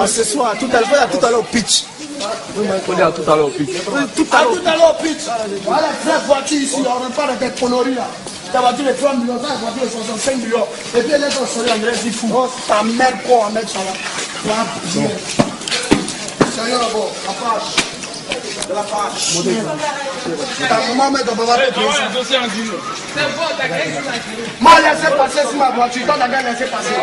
Ce soir, tout à l'heure au pitch. On est à tout à l'heure au pitch. Tout à l'heure au pitch. Voilà, très voiture ici, on ne parle pas de cette connerie là. Ta voiture est 3 millions, ta voiture est 65 millions. Et puis elle est dans son André Zifou. Ta mère quoi, on met ça là. Seigneur d'abord, la page. De la page. Ta maman met dans ma voiture. Moi, laissez passer sur ma voiture. Toi, t'as bien laissé passer.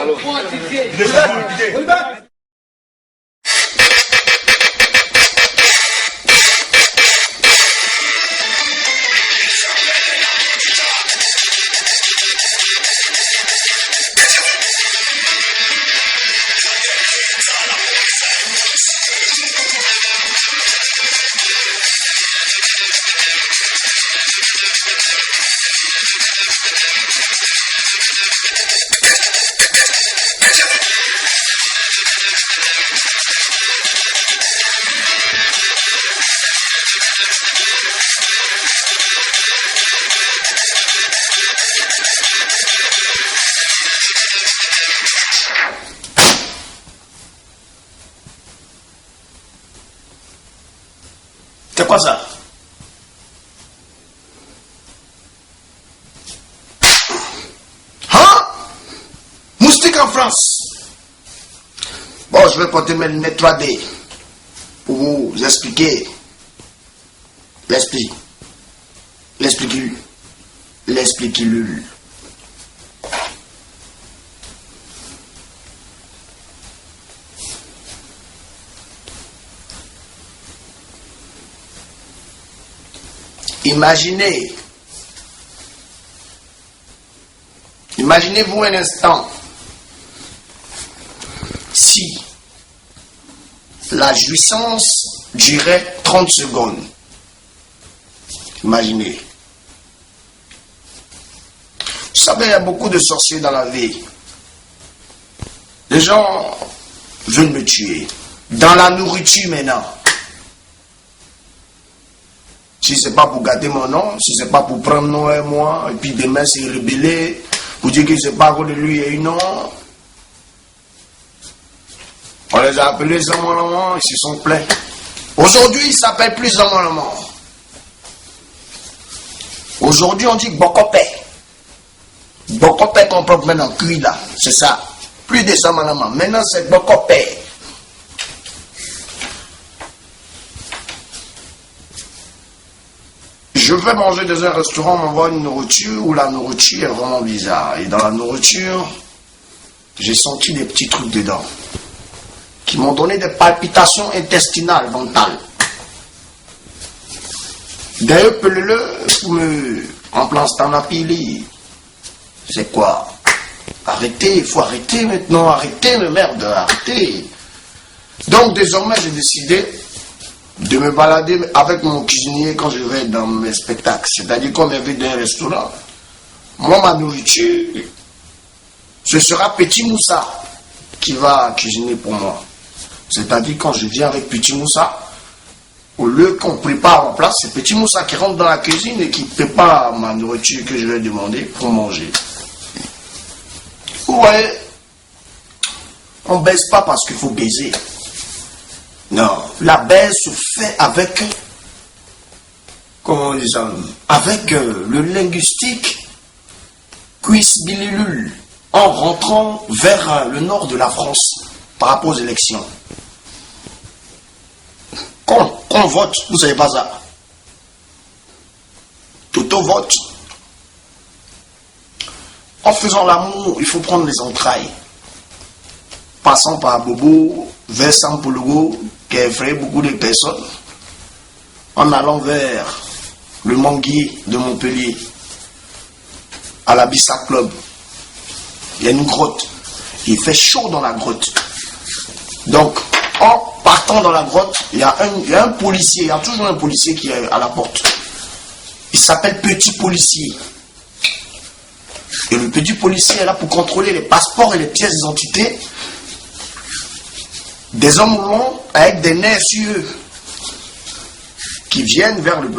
C'est quoi ça? Hein? Moustique en France. Bon, je vais porter mes lunettes 3D pour vous expliquer l'expliquilule. Imaginez-vous un instant si la jouissance durait 30 secondes. Imaginez. Vous savez, il y a beaucoup de sorciers dans la vie. Les gens veulent me tuer. Dans la nourriture maintenant. Si ce n'est pas pour gâter mon nom, si ce n'est pas pour prendre Noé et moi, et puis demain c'est rebeller, pour dire que c'est pas de lui et une nom. On les a appelés Zamolama, ils se sont plaints. Aujourd'hui, ils ne s'appellent plus Zamolama. Aujourd'hui, on dit Bokopé. Bokopé qu'on peut maintenant cuit là, c'est ça. Plus de Zamolama. Maintenant, c'est Bokopé. Je vais manger dans un restaurant, on m'envoie une nourriture où la nourriture est vraiment bizarre. Et dans la nourriture, j'ai senti des petits trucs dedans qui m'ont donné des palpitations intestinales, mentales. D'ailleurs, pelele, pour me remplacer dans la pile, C'est quoi? Arrêtez, il faut arrêter maintenant, arrêtez le merde, arrêtez. Donc désormais j'ai décidé de me balader avec mon cuisinier quand je vais dans mes spectacles. C'est-à-dire qu'on m'invite dans un restaurant. Moi, ma nourriture, ce sera Petit Moussa qui va cuisiner pour moi. C'est-à-dire quand je viens avec Petit Moussa, au lieu qu'on prépare en place, c'est Petit Moussa qui rentre dans la cuisine et qui prépare ma nourriture que je vais demander pour manger. Ouais, on ne baise pas parce qu'il faut baiser. Non, la baise se fait avec, comment on dit ça, avec le linguistique cuisse-bililule, en rentrant vers le nord de la France par rapport aux élections. Quand on vote, vous ne savez pas ça. Toto vote. En faisant l'amour, il faut prendre les entrailles. Passant par Bobo, vers Sampologo, qui a effrayé beaucoup de personnes, en allant vers le Manguier de Montpellier, à la Bissa Club. Il y a une grotte. Il fait chaud dans la grotte. Donc, en partant dans la grotte, il y a un policier, il y a toujours un policier qui est à la porte. Il s'appelle Petit Policier. Et le petit policier est là pour contrôler les passeports et les pièces d'identité des hommes longs avec des nez sur eux qui viennent vers le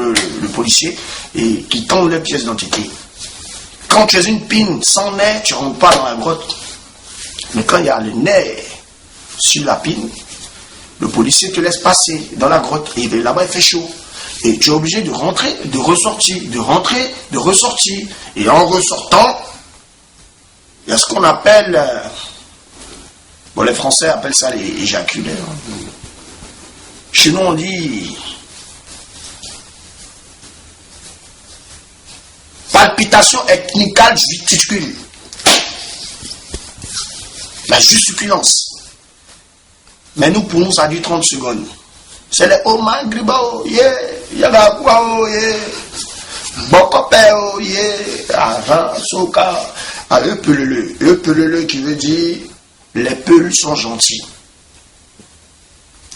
policier et qui tendent les pièces d'identité. Quand tu es une pine sans nez, tu ne rentres pas dans la grotte. Mais quand il y a le nez sur la pine, le policier te laisse passer dans la grotte et là-bas il fait chaud. Et tu es obligé de rentrer, de ressortir, de rentrer, de ressortir. Et en ressortant, il y a ce qu'on appelle, bon les Français appellent ça les éjaculaires. Chez nous on dit palpitation ethnicale viticule. La justiculence. Mais nous, pour nous, ça dure 30 secondes. C'est les Oman Gribao, yeah, Yagakwao, yeah, Bokopeo, yeah, Aran, Soka, Epelele qui veut dire les peuls sont gentils.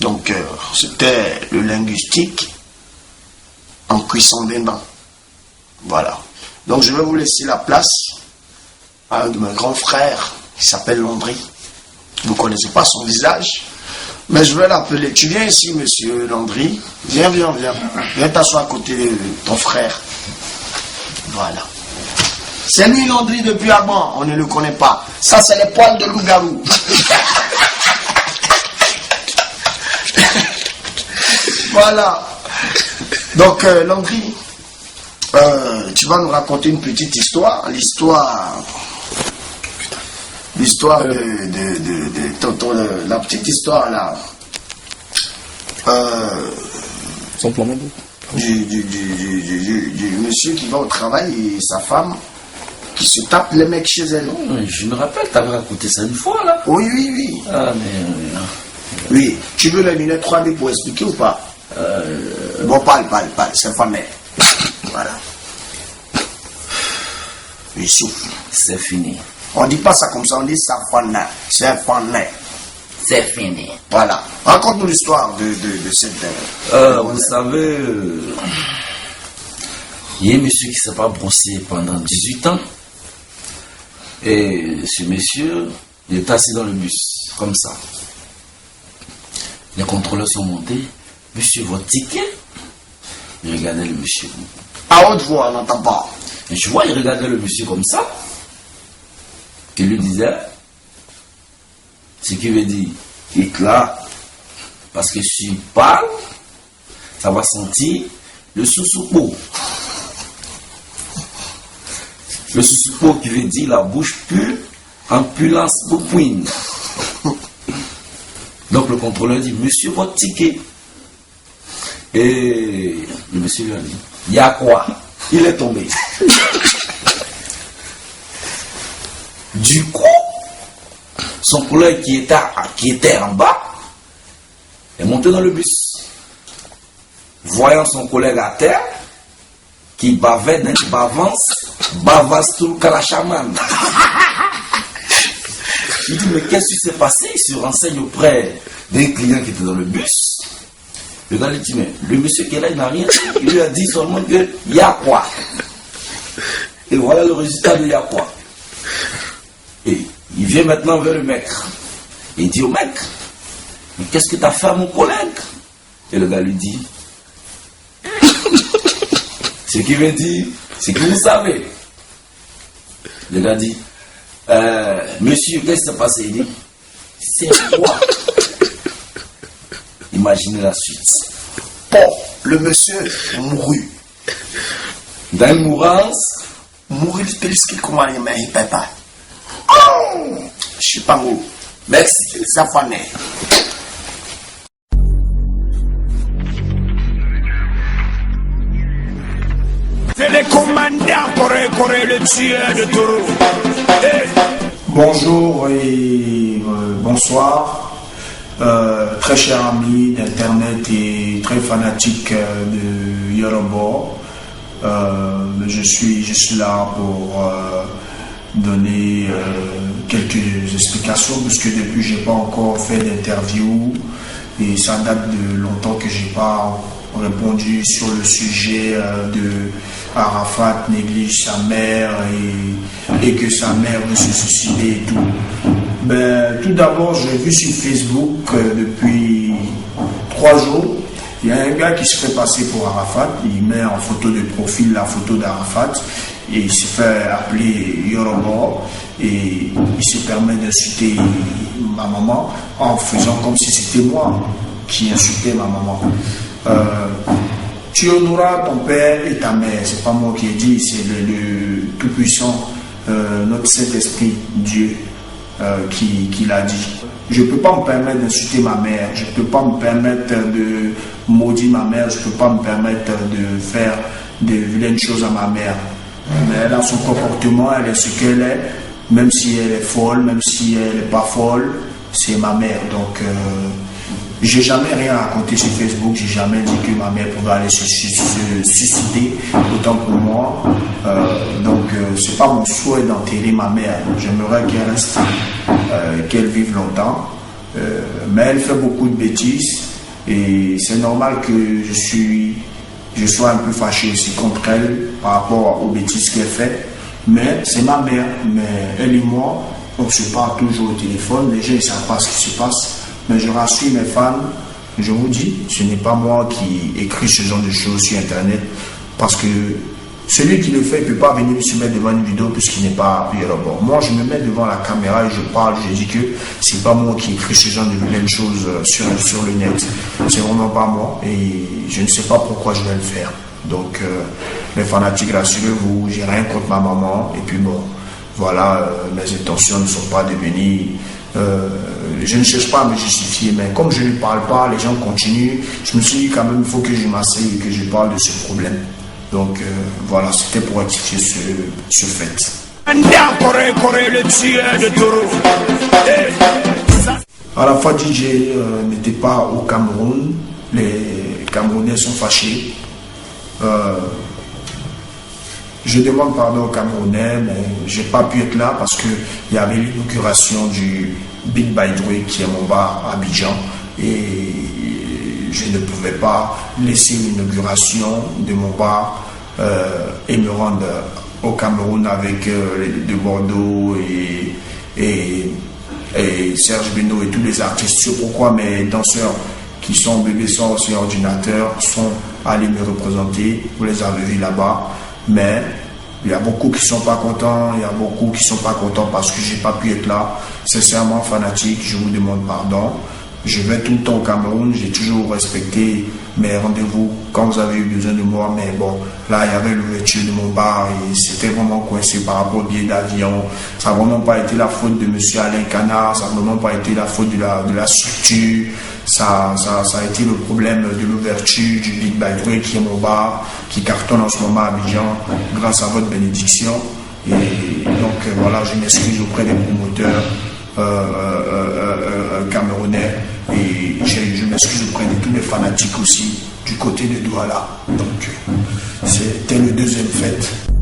Donc, c'était le linguistique en cuisson des dents. Voilà. Donc, je vais vous laisser la place à un de mes grands frères qui s'appelle Landry. Vous ne connaissez pas son visage, mais je vais l'appeler. Tu viens ici, monsieur Landry. Viens. Viens t'asseoir à côté de ton frère. Voilà. C'est lui Landry depuis avant, on ne le connaît pas. Ça, c'est les poils de loup-garou. Voilà. Donc, Landry, tu vas nous raconter une petite histoire. L'histoire de tonton, la petite histoire là. Du monsieur qui va au travail et sa femme qui se tape les mecs chez elle. Je me rappelle, t'avais raconté ça une fois là. Oui. Ah mais... Oui, tu veux les lunettes 3D pour expliquer ou pas? Bon, parle, c'est pas mère. Voilà. Il souffle. C'est fini. On dit pas ça comme ça, on dit ça fanait. C'est fanait. C'est fini. Voilà. Raconte-nous l'histoire de cette... vous savez, il y a un monsieur qui ne s'est pas brossé pendant 18 ans. Et ce monsieur, il est assis dans le bus, comme ça. Les contrôleurs sont montés. Monsieur, votre ticket? Il regardait le monsieur. À haute voix, on n'entend pas. Et je vois, il regardait le monsieur comme ça. Il lui disait, ce qui veut dire, Hitler, parce que si il parle, ça va sentir le sous-soupeau. Le sous-soupeau qui veut dire la bouche pue, ambulance boupouine. Donc le contrôleur dit, monsieur, votre ticket. Et le monsieur lui a dit, il y a quoi? Il est tombé. Du coup, son collègue qui était en bas est monté dans le bus. Voyant son collègue à terre, qui bavait d'une bavance, bavasse tout le calachaman. Je lui dis, mais qu'est-ce qui s'est passé? Il se renseigne auprès d'un client qui était dans le bus. Le gars lui dit, mais le monsieur qui est là, il n'a rien dit. Il lui a dit seulement qu'il y a quoi. Et voilà le résultat de y a quoi. Et il vient maintenant vers le mec. Et il dit au mec, mais qu'est-ce que tu as fait à mon collègue? Et le gars lui dit, ce qui veut dire, c'est que vous savez. Le gars dit, monsieur, qu'est-ce qui s'est passé? Il dit, c'est quoi? Imaginez la suite. Bon, le monsieur mourut. Dans une mourance, mourut de ce qu'il commande, mais il ne paie pas. Oh! Je suis pas mou. Merci. Ça va naître. C'est le commandant Corée, le tueur de taureau. Bonjour et bonsoir. Très chers amis d'internet et très fanatiques de Yoruba. Je suis là pour donner quelques explications parce que depuis j'ai pas encore fait d'interview et ça date de longtemps que j'ai pas répondu sur le sujet de Arafat néglige sa mère et que sa mère veut se suicider et tout. Ben, tout d'abord, j'ai vu sur Facebook depuis 3 jours, il y a un gars qui se fait passer pour Arafat, il met en photo de profil la photo d'Arafat et il se fait appeler Yoruba et il se permet d'insulter ma maman en faisant comme si c'était moi qui insultais ma maman. Tu honoreras ton père et ta mère, c'est pas moi qui ai dit, c'est le Tout-Puissant, notre Saint-Esprit, Dieu. Qui l'a dit. Je ne peux pas me permettre d'insulter ma mère, je ne peux pas me permettre de maudire ma mère, je ne peux pas me permettre de faire de vilaines choses à ma mère. Mais elle a son comportement, elle est ce qu'elle est, même si elle est folle, même si elle n'est pas folle, c'est ma mère. Donc, j'ai jamais rien raconté sur Facebook, j'ai jamais dit que ma mère pouvait aller se suicider, autant pour moi. C'est pas mon souhait d'enterrer ma mère. J'aimerais qu'elle reste, qu'elle vive longtemps. Mais elle fait beaucoup de bêtises et c'est normal que je sois un peu fâché aussi contre elle par rapport aux bêtises qu'elle fait. Mais c'est ma mère. Mais elle et moi, on se parle toujours au téléphone. Les gens ne savent pas ce qui se passe. Mais je rassure mes fans, je vous dis, ce n'est pas moi qui écris ce genre de choses sur Internet, parce que celui qui le fait ne peut pas venir se mettre devant une vidéo puisqu'il n'est pas Yoruba. Moi, je me mets devant la caméra et je parle, je dis que c'est pas moi qui écris ce genre de vilaines choses sur le net. C'est vraiment pas moi et je ne sais pas pourquoi je vais le faire. Donc, les fanatiques, rassurez-vous, j'ai rien contre ma maman et puis bon, voilà, mes intentions ne sont pas de venir... je ne cherche pas à me justifier, mais comme je ne parle pas, les gens continuent. Je me suis dit quand même, il faut que je m'asseye et que je parle de ce problème. Donc voilà, c'était pour rectifier ce fait. Le tueur de taureau. À la fois, DJ n'était pas au Cameroun. Les Camerounais sont fâchés. Je demande pardon aux Camerounais, mais je n'ai pas pu être là parce qu'il y avait l'inauguration du Big Baïdroué qui est mon bar à Abidjan et je ne pouvais pas laisser l'inauguration de mon bar et me rendre au Cameroun avec de Bordeaux et Serge Beno et tous les artistes. C'est pourquoi mes danseurs qui sont bébés sans aussi ordinateur sont allés me représenter. Vous les avez vus là-bas. Mais il y a beaucoup qui ne sont pas contents, il y a beaucoup qui ne sont pas contents parce que je n'ai pas pu être là. Sincèrement fanatique, je vous demande pardon. Je vais tout le temps au Cameroun, j'ai toujours respecté mes rendez-vous quand vous avez eu besoin de moi. Mais bon, là, il y avait l'ouverture de mon bar et c'était vraiment coincé par rapport au billet d'avion. Ça n'a vraiment pas été la faute de M. Alain Canard, ça n'a vraiment pas été la faute de la structure. Ça a été le problème de l'ouverture du Big Baïdroué qui est mon bar, qui cartonne en ce moment à Abidjan, grâce à votre bénédiction. Et donc voilà, je m'excuse auprès des promoteurs camerounais et je m'excuse auprès de tous les fanatiques aussi du côté de Douala. Donc C'était le deuxième fête.